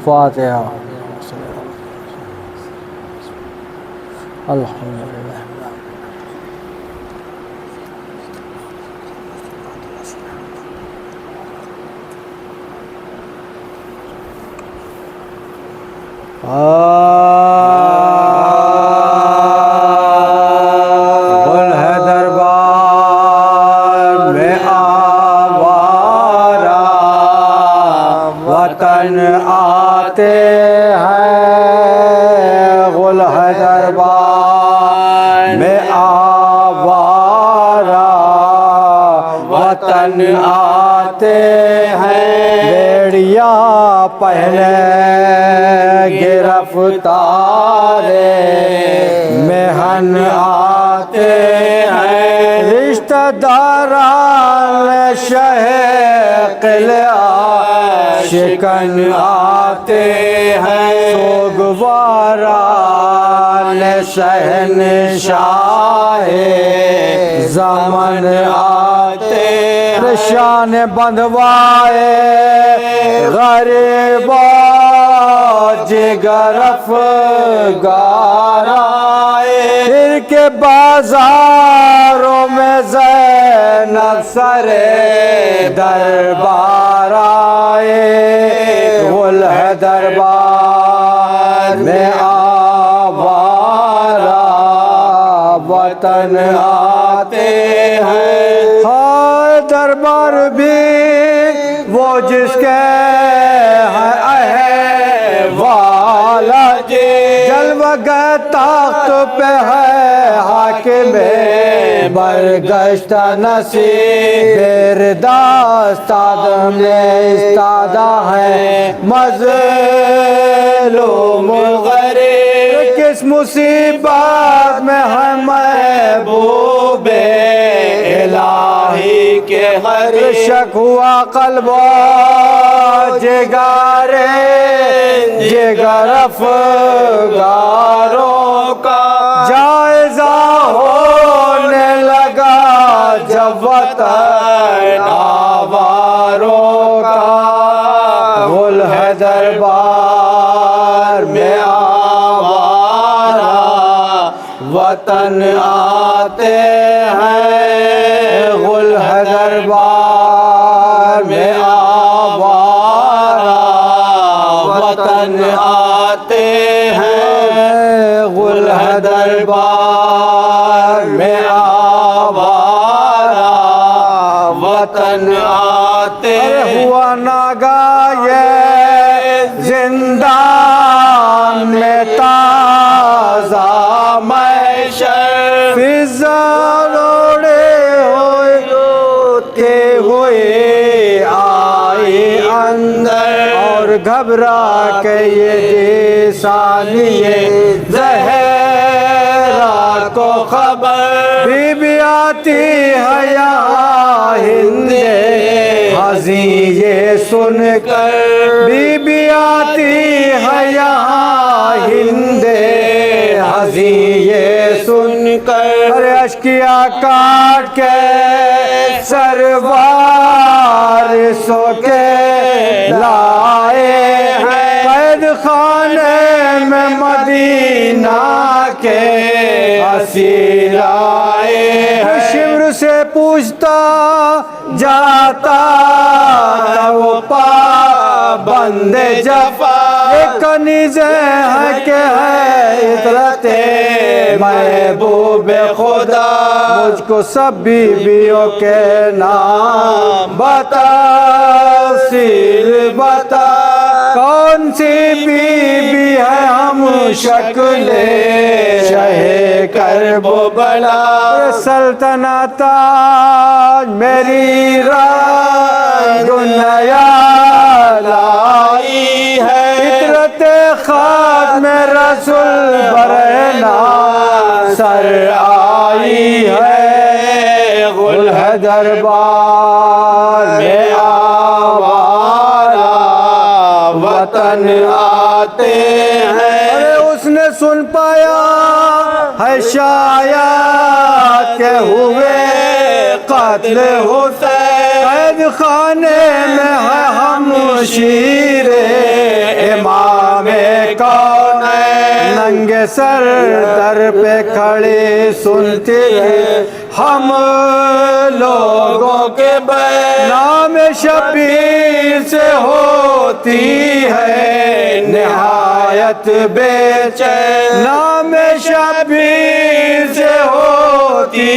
فاتحہ. الحمدللہ. گل ہے دربار میں آوارہ، وطن آتے ہیں. گل ہے دربار میں آوارہ، وطن آتے ہیں. بیڑیا پہنے گرفتار مہن آتے ہیں. رشتہ داران شہ قلعہ شکن آتے ہیں. سوگواران شہنشاہ زمن آتے ہیں. شان بندوائے غریبا جگر افگار آئے. پھر کے بازاروں میں زینب سر دربار آئے. گل ہے دربار میں آوارہ، وطن آتے ہیں. ہر دربار بھی وہ جس کے ہے والا جی. جلوہ گئے تخت پہ ہے حاکم برگشتہ نصیب. داستاد میں استادہ ہے مظلوم غریب. کس مصیبت میں ہے محبوب الہی کے غریب. شک ہوا قلب و جگارے جگر افگاروں کا. جائزہ ہونے لگا جب وطن آواروں کا. گل ہے دربار میں آوارہ، وطن آتے ہیں. گل ہے دربار میں آوارہ، وطن آتے ہیں. گل ہے دربار میں آوارہ، وطن آتے ہیں. آتے ہوا ناگا یہ زندان میں تازہ محشر فضا روڑے ہوئے آئے اندر اور گھبرا کے یہ ثانیے زہرا کو خبر بی بی آتی ہے یہاں ہند حزیں یہ سن کر بی بی آتی ہے یہاں ہند حزیں یہ سن کر ارے اشکیا کاٹ کے سروار سو کے لائے ہیں قید خانے میں مدینہ کے اسیر آئے ہیں شمر سے پوچھتا جاتا تھا وہ پابند جفا ایک کنیز ہے کہ ہے عطرت محبوب خدا مجھ کو سب بیویوں کے نام بتا تفصیل بتا کون سی بیوی ہے ہم شکل شہ کرب و بلا سلطنت تاج میری رنگ نیا لائی ہے عطرت خاک میں رسول برہنا سر آئی ہے گل ہے دربار میں آوارہ وطن آتے ہیں ارے اس نے سن پایا ہے شاید کہ ہوئے قتل حسین قید خانے میں ہے ہم شیر امام کون ننگے سر در پہ کھڑے سنتے ہم لوگوں کے نام شبیر سے ہوتی ہے نہایت بے چین نام شبیر سے ہوتی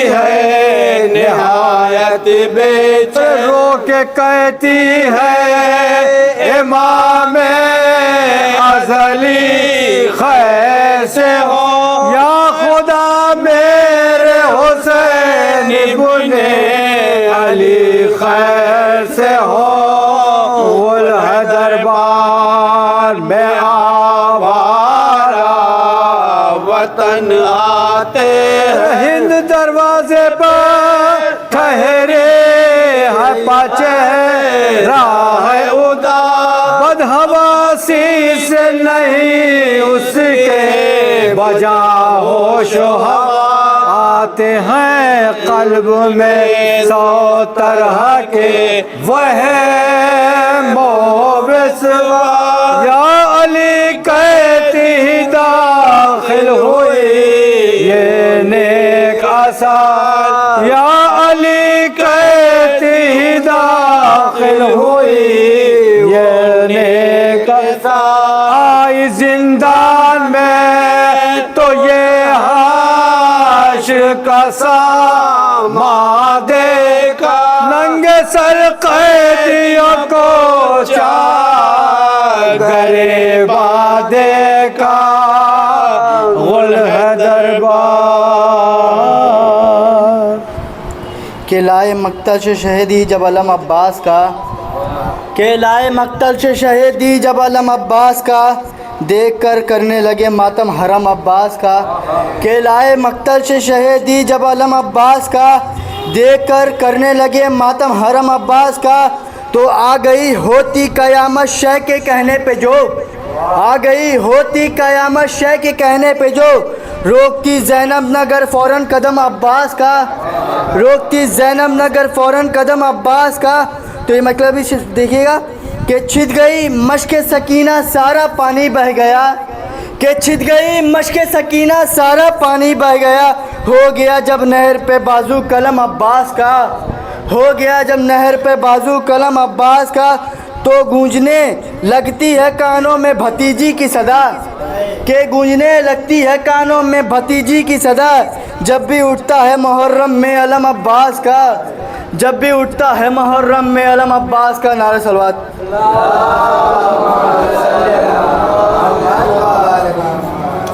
ہے نہایت بے چین رو کے کہتی ہے امام ازلی خیر سے ہو یا خدا میرے حسین ابن علی خیر سے ہو غل ہے دربار میں آوارہ وطن آتے ہند دروازے پر ٹھہرے ہے پاچے راہ ادا بدحواسی سے نہیں اس کے بجا ہوش و ہوا آتے ہیں قلب میں سو طرح کے وہم و بسوا یا علی کہتی داخل ہوئی یہ نیک آثار یا علی کہتی داخل ہوئی یہ نیک آثار آئی زندان میں تو یہ حشر کا ساما دیکھا ننگے سر قیدیوں کو گریباں دیکھا غل ہے دربار قلعہ مقتل سے شہیدی جب علم عباس کا قلعہ مقتل سے شہیدی جب علم عباس کا دیکھ کر کرنے لگے ماتم حرم عباس کا قلعہ مقتل سے شہیدی جب علم عباس کا دیکھ کر کرنے لگے ماتم حرم عباس کا تو آ گئی ہوتی قیامت شہ کے کہنے پہ جو آ گئی ہوتی قیامت شہ کے کہنے پہ جو روکتی زینب نگر فوراً قدم عباس کا روکتی زینب نگر فوراً قدم عباس کا تو یہ مطلب ہی دیکھیے گا کہ چھت گئی مشق سکینہ سارا پانی بہہ گیا کہ چھت گئی مشق سکینہ سارا پانی بہہ گیا ہو گیا جب نہر پہ بازو قلم عباس کا ہو گیا جب نہر پہ بازو قلم عباس کا تو گونجنے لگتی ہے کانوں میں بھتیجی کی صدا کہ گونجنے لگتی ہے کانوں میں بھتیجی کی صدا جب بھی اٹھتا ہے محرم میں علم عباس کا جب بھی اٹھتا ہے محرم میں علم عباس کا نعرہ صلوات.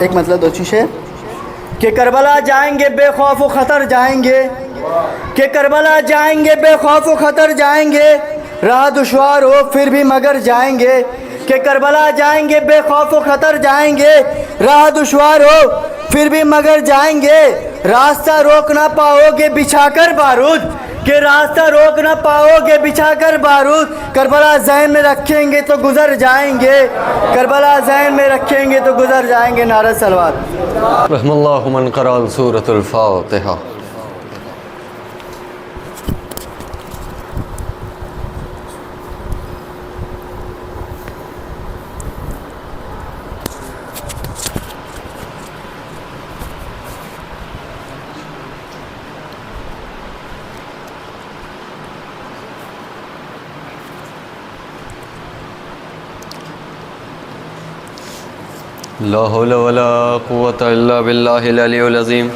ایک مطلب دو چیزیں کہ کربلا جائیں گے بے خوف و خطر جائیں گے, کہ کربلا جائیں گے بے خوف و خطر جائیں گے, راہ دشوار ہو پھر بھی مگر جائیں گے, کہ کربلا جائیں گے بے خوف و خطر جائیں گے, راہ دشوار ہو پھر بھی مگر جائیں گے, راستہ روک نہ پاؤ گے بچھا کر بارود, کہ راستہ روک نہ پاؤ گے بچھا کر بارود, کربلا ذہن میں رکھیں گے تو گزر جائیں گے, کربلا ذہن میں رکھیں گے تو گزر جائیں گے. نعرہ صلوات. رحم اللہ من قرأ سورۃ الفاتحہ. لا حول ولا قوة الا باللہ العلی العظیم.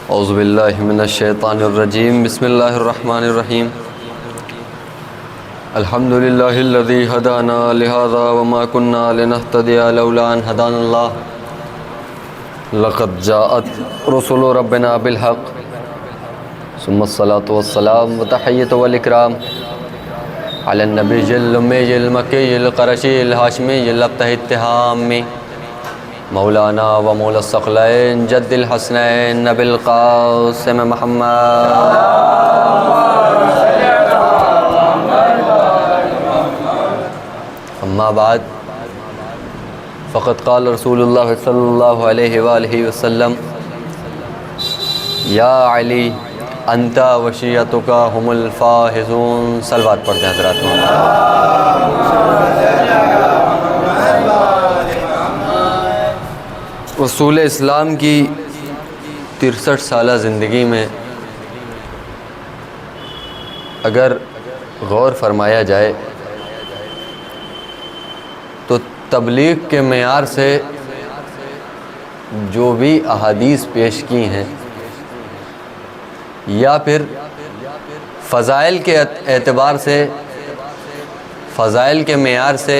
اعوذ باللہ من الشیطان الرجیم. بسم اللہ الرحمن الرحیم. الحمد للہ الذی ہدانا لہذا وما كنا لنہتدی لولا ان ہدانا اللہ. لقد جاءت رسل ربنا بالحق ثم الصلاة والسلام وتحیۃ والاکرام علی النبی الأمی المکی القرشی الہاشمی الابتہ التہامی مولانا و مولا الثقلین جد الحسنین نبی القاسم محمد. اما بعد فقد قال رسول اللہ صلی اللہ علیہ وآلہ وسلم یا علی انت وشیتک هم الفائزون. صلوات پڑھتے ہیں حضرات. رسول اسلام کی 63 سالہ زندگی میں اگر غور فرمایا جائے تو تبلیغ کے معیار سے جو بھی احادیث پیش کی ہیں یا پھر فضائل کے اعتبار سے, فضائل کے معیار سے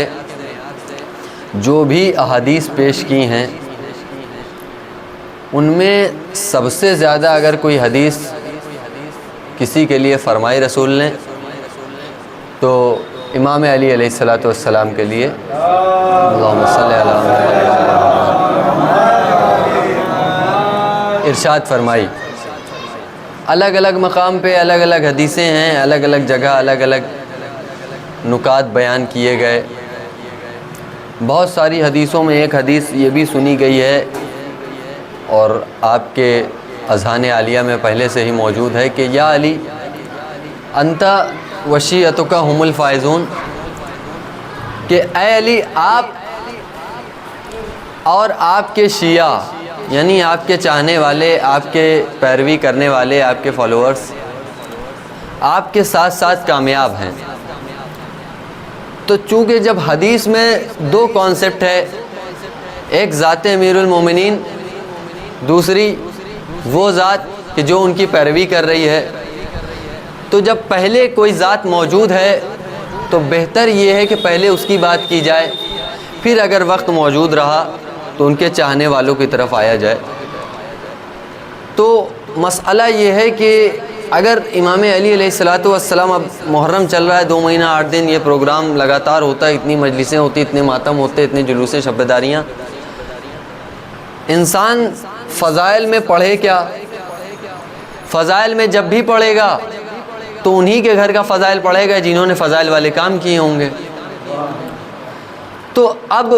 جو بھی احادیث پیش کی ہیں ان میں سب سے زیادہ اگر کوئی حدیث کسی کے لیے فرمائی رسول نے تو امام علی علیہ الصلوۃ والسلام کے لیے اللہم صلی علی محمد ارشاد فرمائی. الگ الگ مقام پہ الگ الگ حدیثیں ہیں, الگ الگ جگہ الگ الگ نکات بیان کیے گئے. بہت ساری حدیثوں میں ایک حدیث یہ بھی سنی گئی ہے اور آپ کے اذہان عالیہ میں پہلے سے ہی موجود ہے کہ یا علی انت وشیعتک هم الفائزون, کہ اے علی آپ اور آپ کے شیعہ یعنی آپ کے چاہنے والے, آپ کے پیروی کرنے والے, آپ کے فالوورز آپ کے ساتھ ساتھ کامیاب ہیں. تو چونکہ جب حدیث میں دو کانسیپٹ ہے, ایک ذات امیر المومنین, دوسری وہ ذات کہ جو ان کی پیروی کر رہی ہے, تو جب پہلے کوئی ذات موجود ہے تو بہتر یہ ہے کہ پہلے اس کی بات کی جائے, پھر اگر وقت موجود رہا تو ان کے چاہنے والوں کی طرف آیا جائے. تو مسئلہ یہ ہے کہ اگر امام علی علیہ الصلوۃ والسلام, اب محرم چل رہا ہے, 2 مہینہ 8 دن یہ پروگرام لگاتار ہوتا ہے, اتنی مجلسیں ہوتی, اتنے ماتم ہوتے, اتنے جلوسیں شبداریاں, انسان فضائل میں پڑھے کیا؟ فضائل میں جب بھی پڑھے گا تو انہی کے گھر کا فضائل پڑھے گا جنہوں نے فضائل والے کام کیے ہوں گے. تو اب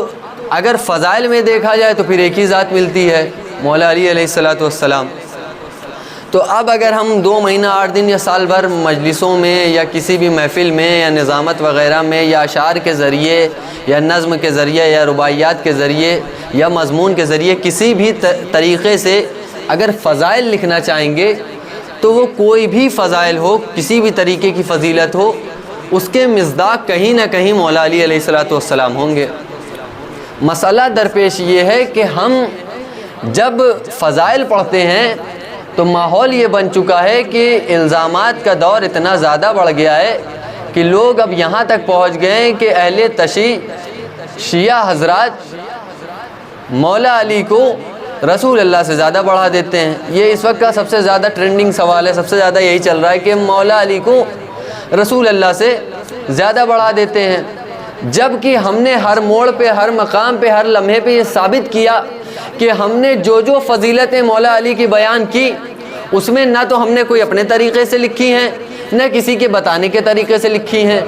اگر فضائل میں دیکھا جائے تو پھر ایک ہی ذات ملتی ہے, مولا علی علیہ الصلوۃ والسلام. تو اب اگر ہم 2 مہینہ 8 دن یا سال بھر مجلسوں میں یا کسی بھی محفل میں یا نظامت وغیرہ میں یا اشعار کے ذریعے یا نظم کے ذریعے یا رباعیات کے ذریعے یا مضمون کے ذریعے کسی بھی طریقے سے اگر فضائل لکھنا چاہیں گے تو وہ کوئی بھی فضائل ہو, کسی بھی طریقے کی فضیلت ہو, اس کے مصداق کہیں نہ کہیں مولا علی علیہ الصلوۃ والسلام ہوں گے. مسئلہ درپیش یہ ہے کہ ہم جب فضائل پڑھتے ہیں تو ماحول یہ بن چکا ہے کہ الزامات کا دور اتنا زیادہ بڑھ گیا ہے کہ لوگ اب یہاں تک پہنچ گئے ہیں کہ اہل تشیع شیعہ حضرات مولا علی کو رسول اللہ سے زیادہ بڑھا دیتے ہیں. یہ اس وقت کا سب سے زیادہ ٹرینڈنگ سوال ہے, سب سے زیادہ یہی چل رہا ہے کہ مولا علی کو رسول اللہ سے زیادہ بڑھا دیتے ہیں, جب کہ ہم نے ہر موڑ پہ, ہر مقام پہ, ہر لمحے پہ یہ ثابت کیا کہ ہم نے جو فضیلتیں مولا علی کی بیان کی اس میں نہ تو ہم نے کوئی اپنے طریقے سے لکھی ہیں نہ کسی کے بتانے کے طریقے سے لکھی ہیں.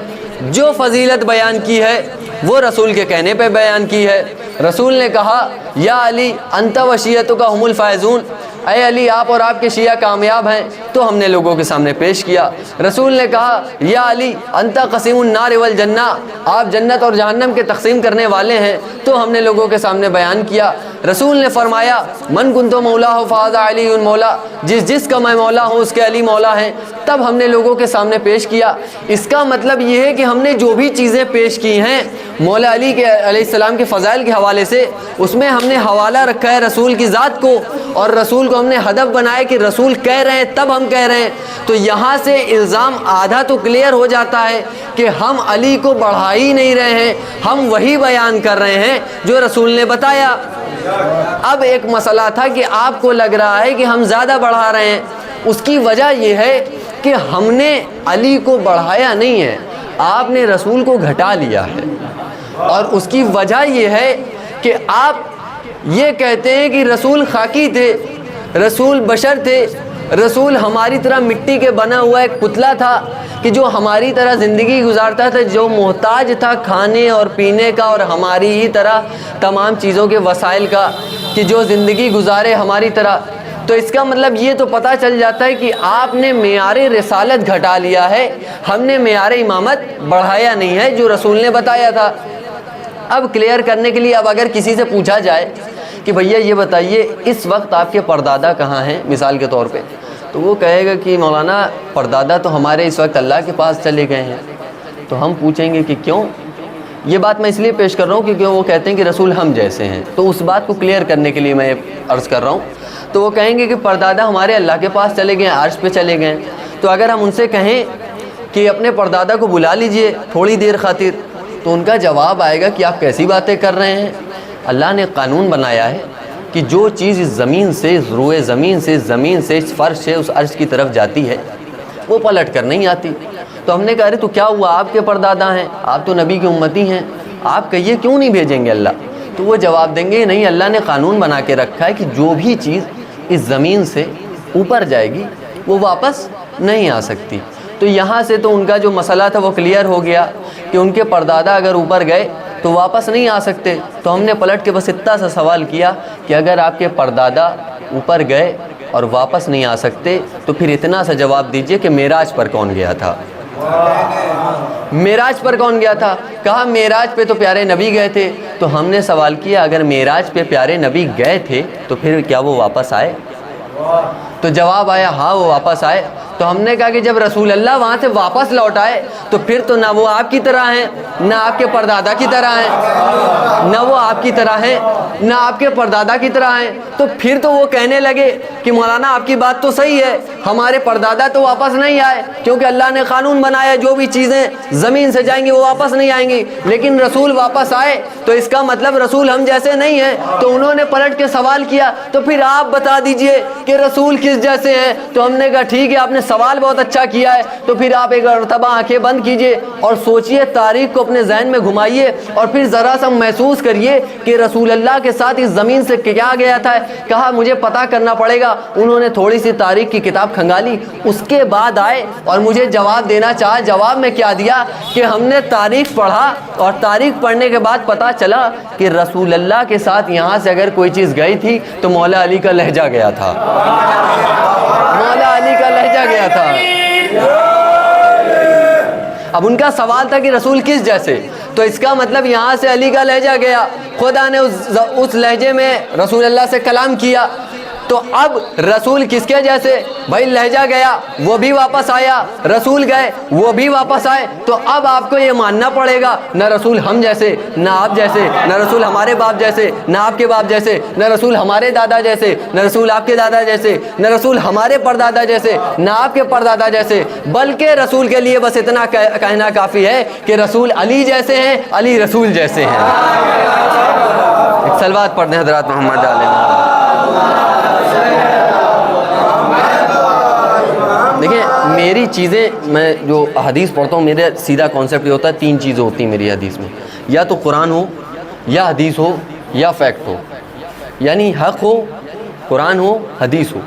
جو فضیلت بیان کی ہے وہ رسول کے کہنے پہ بیان کی ہے. رسول نے کہا یا علی انت و شیعتک ہم الفائزون, اے علی آپ اور آپ کے شیعہ کامیاب ہیں, تو ہم نے لوگوں کے سامنے پیش کیا. رسول نے کہا یا علی انت قسیم النار والجنہ, آپ جنت اور جہنم کے تقسیم کرنے والے ہیں, تو ہم نے لوگوں کے سامنے بیان کیا. رسول نے فرمایا من کنت مولا فہذا علی مولا, جس کا میں مولا ہوں اس کے علی مولا ہیں. تب ہم نے لوگوں کے سامنے پیش کیا. اس کا مطلب یہ ہے کہ ہم نے جو بھی چیزیں پیش کی ہیں مولا علی کے علیہ السلام کے فضائل کے حوالے سے, اس میں ہم نے حوالہ رکھا ہے رسول کی ذات کو, اور رسول کو ہم نے ہدف بنایا کہ رسول کہہ رہے ہیں تب ہم کہہ رہے ہیں. تو یہاں سے الزام آدھا تو کلیئر ہو جاتا ہے کہ ہم علی کو بڑھا ہی نہیں رہے ہیں, ہم وہی بیان کر رہے ہیں جو رسول نے بتایا. اب ایک مسئلہ تھا کہ آپ کو لگ رہا ہے کہ ہم زیادہ بڑھا رہے ہیں, اس کی وجہ یہ ہے کہ ہم نے علی کو بڑھایا نہیں ہے, آپ نے رسول کو گھٹا لیا ہے. اور اس کی وجہ یہ ہے کہ آپ یہ کہتے ہیں کہ رسول خاکی تھے, رسول بشر تھے, رسول ہماری طرح مٹی کے بنا ہوا ایک پتلا تھا کہ جو ہماری طرح زندگی گزارتا تھا, جو محتاج تھا کھانے اور پینے کا اور ہماری ہی طرح تمام چیزوں کے وسائل کا, کہ جو زندگی گزارے ہماری طرح. تو اس کا مطلب یہ تو پتہ چل جاتا ہے کہ آپ نے معیار رسالت گھٹا لیا ہے, ہم نے معیار امامت بڑھایا نہیں ہے جو رسول نے بتایا تھا. اب کلیئر کرنے کے لیے, اب اگر کسی سے پوچھا جائے کہ بھیا یہ بتائیے اس وقت آپ کے پردادا کہاں ہیں مثال کے طور پہ, تو وہ کہے گا کہ مولانا پردادا تو ہمارے اس وقت اللہ کے پاس چلے گئے ہیں. تو ہم پوچھیں گے کہ کیوں؟ یہ بات میں اس لیے پیش کر رہا ہوں کیونکہ وہ کہتے ہیں کہ رسول ہم جیسے ہیں, تو اس بات کو کلیئر کرنے کے لیے میں عرض کر رہا ہوں. تو وہ کہیں گے کہ پردادا ہمارے اللہ کے پاس چلے گئے ہیں, عرش پہ چلے گئے ہیں. تو اگر ہم ان سے کہیں کہ اپنے پردادا کو بلا لیجئے تھوڑی دیر خاطر, تو ان کا جواب آئے گا کہ آپ کیسی باتیں کر رہے ہیں, اللہ نے قانون بنایا ہے کہ جو چیز اس زمین سے, اس روئے زمین سے, اس زمین سے, اس فرش سے اس عرش کی طرف جاتی ہے وہ پلٹ کر نہیں آتی. تو ہم نے کہا ارے تو کیا ہوا, آپ کے پردادا ہیں, آپ تو نبی کی امتی ہیں, آپ کہیے کیوں نہیں بھیجیں گے اللہ؟ تو وہ جواب دیں گے نہیں, اللہ نے قانون بنا کے رکھا ہے کہ جو بھی چیز اس زمین سے اوپر جائے گی وہ واپس نہیں آ سکتی. تو یہاں سے تو ان کا جو مسئلہ تھا وہ کلیئر ہو گیا کہ ان کے پردادا اگر اوپر گئے تو واپس نہیں آ سکتے. تو ہم نے پلٹ کے بس اتنا سا سوال کیا کہ اگر آپ کے پردادا اوپر گئے اور واپس نہیں آ سکتے تو پھر اتنا سا جواب دیجئے کہ معراج پر کون گیا تھا؟ معراج پر کون گیا تھا؟ کہا معراج پہ تو پیارے نبی گئے تھے. تو ہم نے سوال کیا اگر معراج پہ پیارے نبی گئے تھے تو پھر کیا وہ واپس آئے؟ تو جواب آیا ہاں وہ واپس آئے. تو ہم نے کہا کہ جب رسول اللہ وہاں سے واپس لوٹ آئے تو پھر تو نہ وہ آپ کی طرح ہیں, نہ آپ کے پردادا کی طرح ہیں, نہ وہ آپ کی طرح ہیں, نہ آپ کے پردادا کی طرح ہیں. تو پھر تو وہ کہنے لگے کہ مولانا آپ کی بات تو صحیح ہے, ہمارے پردادا تو واپس نہیں آئے کیونکہ اللہ نے قانون بنایا جو بھی چیزیں زمین سے جائیں گی وہ واپس نہیں آئیں گی, لیکن رسول واپس آئے تو اس کا مطلب رسول ہم جیسے نہیں ہیں. تو انہوں نے پلٹ کے سوال کیا تو پھر آپ بتا دیجئے کہ رسول کس جیسے ہیں. تو ہم نے کہا ٹھیک ہے آپ نے سوال بہت اچھا کیا ہے, تو پھر آپ ایک مرتبہ آنکھیں بند کیجئے اور سوچئے, تاریخ کو اپنے ذہن میں گھمائیے اور پھر ذرا سا محسوس کریے کہ رسول اللہ کے ساتھ اس زمین سے کیا گیا تھا. کہا مجھے پتہ کرنا پڑے گا. انہوں نے تھوڑی سی تاریخ کی کتاب کھنگالی, اس کے بعد آئے اور مجھے جواب دینا چاہا. جواب میں کیا دیا کہ ہم نے تاریخ پڑھا اور تاریخ پڑھنے کے بعد پتہ چلا کہ رسول اللہ کے ساتھ یہاں سے اگر کوئی چیز گئی تھی تو مولا علی کا لہجہ گیا تھا, مولا علی کا لہجہ گیا تھا. اب ان کا سوال تھا کہ رسول کس جیسے, تو اس کا مطلب یہاں سے علی کا لہجہ گیا. خدا نے اس لہجے میں رسول اللہ سے کلام کیا. تو اب رسول کس کے جیسے؟ بھائی لہجہ گیا وہ بھی واپس آیا، رسول گئے وہ بھی واپس آئے، تو اب آپ کو یہ ماننا پڑے گا نہ رسول ہم جیسے، نہ آپ جیسے، نہ رسول ہمارے باپ جیسے، نہ آپ کے باپ جیسے، نہ رسول ہمارے دادا جیسے، نہ رسول آپ کے دادا جیسے، نہ رسول ہمارے پردادا جیسے، نہ آپ کے پردادا جیسے، بلکہ رسول کے لیے بس اتنا کہنا کافی ہے کہ رسول علی جیسے ہیں، علی رسول جیسے ہیں۔ ایک صلوات پڑھ دیں حضرات محمد علیہ۔ دیکھیں میری چیزیں، میں جو حدیث پڑھتا ہوں میرا سیدھا کانسیپٹ یہ ہوتا ہے، 3 چیزیں ہوتی ہیں میری حدیث میں، یا تو قرآن ہو، یا حدیث ہو، یا فیکٹ ہو، یعنی حق ہو، قرآن ہو، حدیث ہو،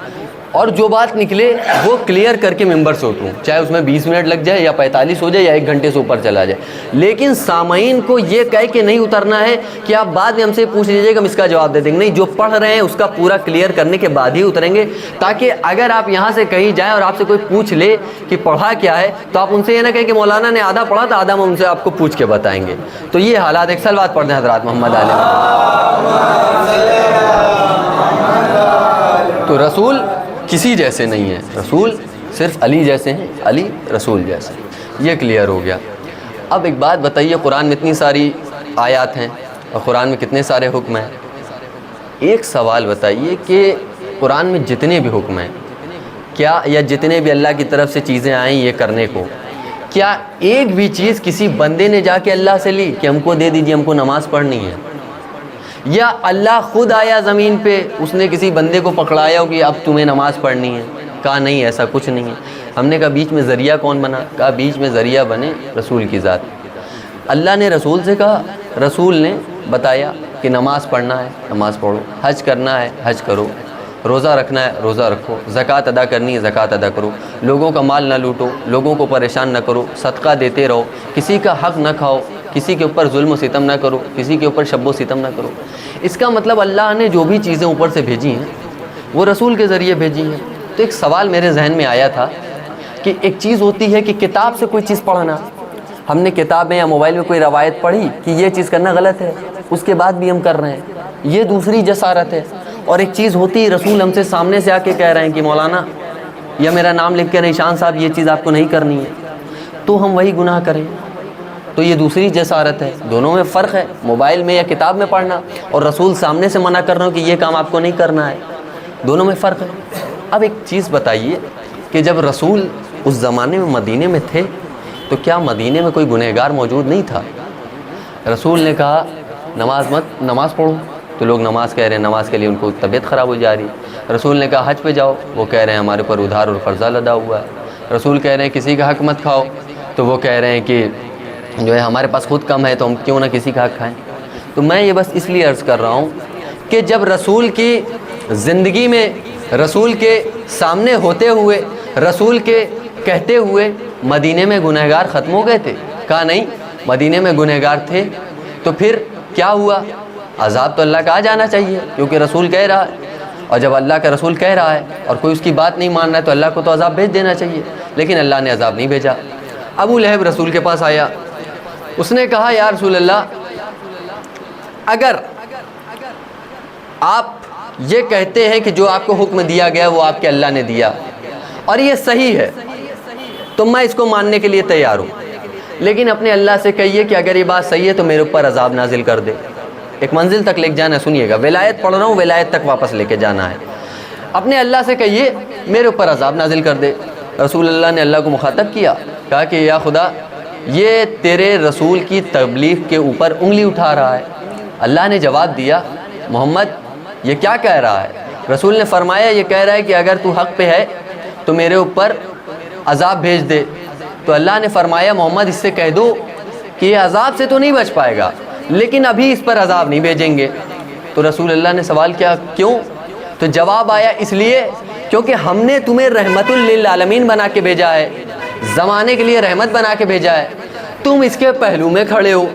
اور جو بات نکلے وہ کلیئر کر کے ممبر سے ہوتا ہوں، چاہے اس میں 20 منٹ لگ جائے یا 45 ہو جائے یا 1 گھنٹے سے اوپر چلا جائے، لیکن سامعین کو یہ کہہ کے نہیں اترنا ہے کہ آپ بعد میں ہم سے پوچھ لیجیے گا ہم اس کا جواب دے دیں گے، نہیں، جو پڑھ رہے ہیں اس کا پورا کلیئر کرنے کے بعد ہی اتریں گے، تاکہ اگر آپ یہاں سے کہیں جائیں اور آپ سے کوئی پوچھ لے کہ پڑھا کیا ہے تو آپ ان سے یہ نہ کہیں کہ مولانا نے آدھا پڑھا تھا، آدھا ہم ان سے آپ کو پوچھ کے بتائیں گے۔ تو یہ حالات، ایک صلوات پڑھ دیں حضرات محمد علیہ۔ تو رسول کسی جیسے نہیں ہے، رسول صرف علی جیسے ہیں، علی رسول جیسے، یہ کلیئر ہو گیا۔ اب ایک بات بتائیے، قرآن میں اتنی ساری آیات ہیں اور قرآن میں کتنے سارے حکم ہیں، ایک سوال بتائیے کہ قرآن میں جتنے بھی حکم ہیں کیا، یا جتنے بھی اللہ کی طرف سے چیزیں آئیں یہ کرنے کو، کیا ایک بھی چیز کسی بندے نے جا کے اللہ سے لی کہ ہم کو دے دیجیے، ہم کو نماز پڑھنی ہے؟ یا اللہ خود آیا زمین پہ، اس نے کسی بندے کو پکڑایا ہو کہ اب تمہیں نماز پڑھنی ہے؟ کہا نہیں، ایسا کچھ نہیں ہے۔ ہم نے کہا بیچ میں ذریعہ کون بنا؟ کہا بیچ میں ذریعہ بنے رسول کی ذات۔ اللہ نے رسول سے کہا، رسول نے بتایا کہ نماز پڑھنا ہے نماز پڑھو، حج کرنا ہے حج کرو، روزہ رکھنا ہے روزہ رکھو، زکوٰۃ ادا کرنی ہے زکوٰۃ ادا کرو، لوگوں کا مال نہ لوٹو، لوگوں کو پریشان نہ کرو، صدقہ دیتے رہو، کسی کا حق نہ کھاؤ، کسی کے اوپر ظلم و ستم نہ کرو، کسی کے اوپر شب و ستم نہ کرو۔ اس کا مطلب اللہ نے جو بھی چیزیں اوپر سے بھیجی ہیں وہ رسول کے ذریعے بھیجی ہیں۔ تو ایک سوال میرے ذہن میں آیا تھا کہ ایک چیز ہوتی ہے کہ کتاب سے کوئی چیز پڑھنا، ہم نے کتاب میں یا موبائل میں کوئی روایت پڑھی کہ یہ چیز کرنا غلط ہے، اس کے بعد بھی ہم کر رہے ہیں، یہ دوسری جسارت ہے۔ اور ایک چیز ہوتی ہے رسول ہم سے سامنے سے آ کے کہہ رہے ہیں کہ مولانا یا میرا نام لکھ کے نشان صاحب یہ چیز آپ کو نہیں کرنی ہے، تو ہم وہی گناہ کریں، تو یہ دوسری جسارت ہے۔ دونوں میں فرق ہے، موبائل میں یا کتاب میں پڑھنا اور رسول سامنے سے منع کر رہا ہوں کہ یہ کام آپ کو نہیں کرنا ہے، دونوں میں فرق ہے۔ اب ایک چیز بتائیے کہ جب رسول اس زمانے میں مدینے میں تھے تو کیا مدینے میں کوئی گنہگار موجود نہیں تھا؟ رسول نے کہا نماز پڑھو، تو لوگ نماز کہہ رہے ہیں، نماز کے لیے ان کو طبیعت خراب ہو جا رہی ہے۔ رسول نے کہا حج پہ جاؤ، وہ کہہ رہے ہیں ہمارے اوپر ادھار اور قرضہ لدا ہوا ہے۔ رسول کہہ رہے ہیں کسی کا حق مت کھاؤ، تو وہ کہہ رہے ہیں کہ جو ہے ہمارے پاس خود کم ہے تو ہم کیوں نہ کسی کا حق کھائیں۔ تو میں یہ بس اس لیے عرض کر رہا ہوں کہ جب رسول کی زندگی میں، رسول کے سامنے ہوتے ہوئے، رسول کے کہتے ہوئے مدینے میں گنہگار ختم ہو گئے تھے؟ کہا نہیں، مدینے میں گنہگار تھے۔ تو پھر کیا ہوا؟ عذاب تو اللہ کا آ جانا چاہیے کیونکہ رسول کہہ رہا ہے، اور جب اللہ کا رسول کہہ رہا ہے اور کوئی اس کی بات نہیں مان رہا ہے تو اللہ کو تو عذاب بھیج دینا چاہیے، لیکن اللہ نے عذاب نہیں بھیجا۔ ابو لہب رسول کے پاس آیا، اس نے کہا یا رسول اللہ اگر آپ یہ کہتے ہیں کہ جو آپ کو حکم دیا گیا وہ آپ کے اللہ نے دیا اور یہ صحیح ہے تو میں اس کو ماننے کے لیے تیار ہوں، لیکن اپنے اللہ سے کہیے کہ اگر یہ بات صحیح ہے تو میرے اوپر عذاب نازل کر دے۔ ایک منزل تک لے کے جانا، سنیے گا، ولایت پڑھ رہا ہوں، ولایت تک واپس لے کے جانا ہے۔ اپنے اللہ سے کہیے میرے اوپر عذاب نازل کر دے۔ رسول اللہ نے اللہ کو مخاطب کیا، کہا کہ یا خدا یہ تیرے رسول کی تبلیغ کے اوپر انگلی اٹھا رہا ہے۔ اللہ نے جواب دیا محمد یہ کیا کہہ رہا ہے؟ رسول نے فرمایا یہ کہہ رہا ہے کہ اگر تو حق پہ ہے تو میرے اوپر عذاب بھیج دے۔ تو اللہ نے فرمایا محمد اس سے کہہ دو کہ یہ عذاب سے تو نہیں بچ پائے گا لیکن ابھی اس پر عذاب نہیں بھیجیں گے۔ تو رسول اللہ نے سوال کیا کیوں؟ تو جواب آیا اس لیے کیونکہ ہم نے تمہیں رحمت للعالمین بنا کے بھیجا ہے، زمانے کے لیے رحمت بنا کے بھیجا ہے، تم اس کے پہلو میں کھڑے ہو،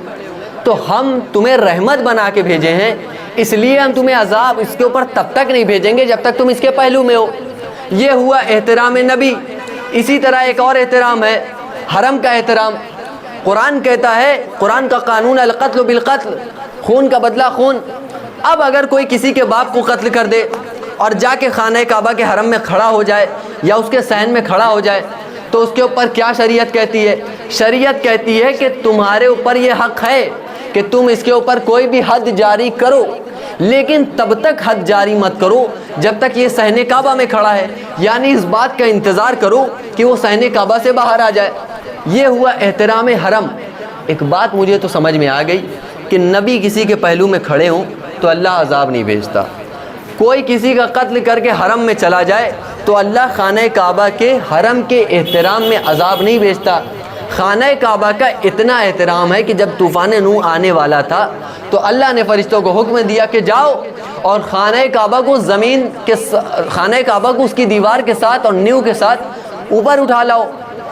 تو ہم تمہیں رحمت بنا کے بھیجے ہیں، اس لیے ہم تمہیں عذاب اس کے اوپر تب تک نہیں بھیجیں گے جب تک تم اس کے پہلو میں ہو۔ یہ ہوا احترام نبی۔ اسی طرح ایک اور احترام ہے حرم کا احترام۔ قرآن کہتا ہے، قرآن کا قانون القتل بالقتل، خون کا بدلہ خون۔ اب اگر کوئی کسی کے باپ کو قتل کر دے اور جا کے خانہ کعبہ کے حرم میں کھڑا ہو جائے یا اس کے صحن میں کھڑا ہو جائے تو اس کے اوپر کیا شریعت کہتی ہے؟ شریعت کہتی ہے کہ تمہارے اوپر یہ حق ہے کہ تم اس کے اوپر کوئی بھی حد جاری کرو، لیکن تب تک حد جاری مت کرو جب تک یہ صحن کعبہ میں کھڑا ہے، یعنی اس بات کا انتظار کرو کہ وہ صحن کعبہ سے باہر آ جائے۔ یہ ہوا احترام حرم۔ ایک بات مجھے تو سمجھ میں آ گئی کہ نبی کسی کے پہلو میں کھڑے ہوں تو اللہ عذاب نہیں بھیجتا، کوئی کسی کا قتل کر کے حرم میں چلا جائے تو اللہ خانہ کعبہ کے حرم کے احترام میں عذاب نہیں بھیجتا۔ خانہ کعبہ کا اتنا احترام ہے کہ جب طوفان نوح آنے والا تھا تو اللہ نے فرشتوں کو حکم دیا کہ جاؤ اور خانہ کعبہ کو خانہ کعبہ کو اس کی دیوار کے ساتھ اور نیو کے ساتھ اوپر اٹھا لاؤ۔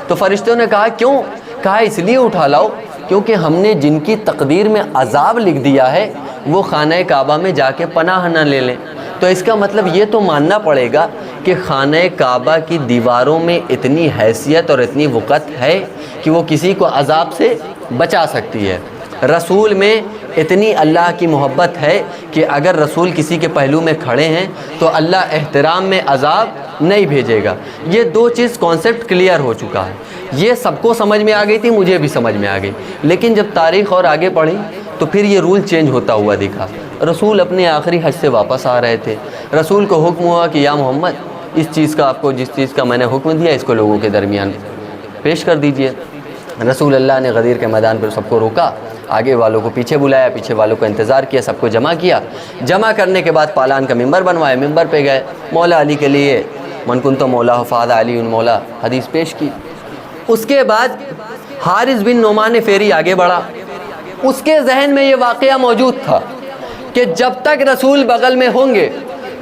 تو فرشتوں نے کہا کیوں؟ کہا اس لیے اٹھا لاؤ کیونکہ ہم نے جن کی تقدیر میں عذاب لکھ دیا ہے وہ خانہ کعبہ میں جا کے پناہ نہ لے لیں۔ تو اس کا مطلب یہ تو ماننا پڑے گا کہ خانہ کعبہ کی دیواروں میں اتنی حیثیت اور اتنی وقت ہے کہ وہ کسی کو عذاب سے بچا سکتی ہے۔ رسول میں اتنی اللہ کی محبت ہے کہ اگر رسول کسی کے پہلو میں کھڑے ہیں تو اللہ احترام میں عذاب نہیں بھیجے گا۔ یہ دو چیز کانسیپٹ کلیئر ہو چکا ہے، یہ سب کو سمجھ میں آ گئی تھی، مجھے بھی سمجھ میں آ گئی، لیکن جب تاریخ اور آگے پڑھی تو پھر یہ رول چینج ہوتا ہوا دکھا۔ رسول اپنے آخری حج سے واپس آ رہے تھے، رسول کو حکم ہوا کہ یا محمد اس چیز کا آپ کو جس چیز کا میں نے حکم دیا اس کو لوگوں کے درمیان پیش کر دیجئے۔ رسول اللہ نے غدیر کے میدان پر سب کو روکا، آگے والوں کو پیچھے بلایا، پیچھے والوں کو انتظار کیا، سب کو جمع کیا۔ جمع کرنے کے بعد پالان کا ممبر بنوایا، ممبر پہ گئے، مولا علی کے لیے من کنت مولا فہذا علی مولا حدیث پیش کی۔ اس کے بعد حارث بن نعمان فیری آگے بڑھا، اس کے ذہن میں یہ واقعہ موجود تھا کہ جب تک رسول بغل میں ہوں گے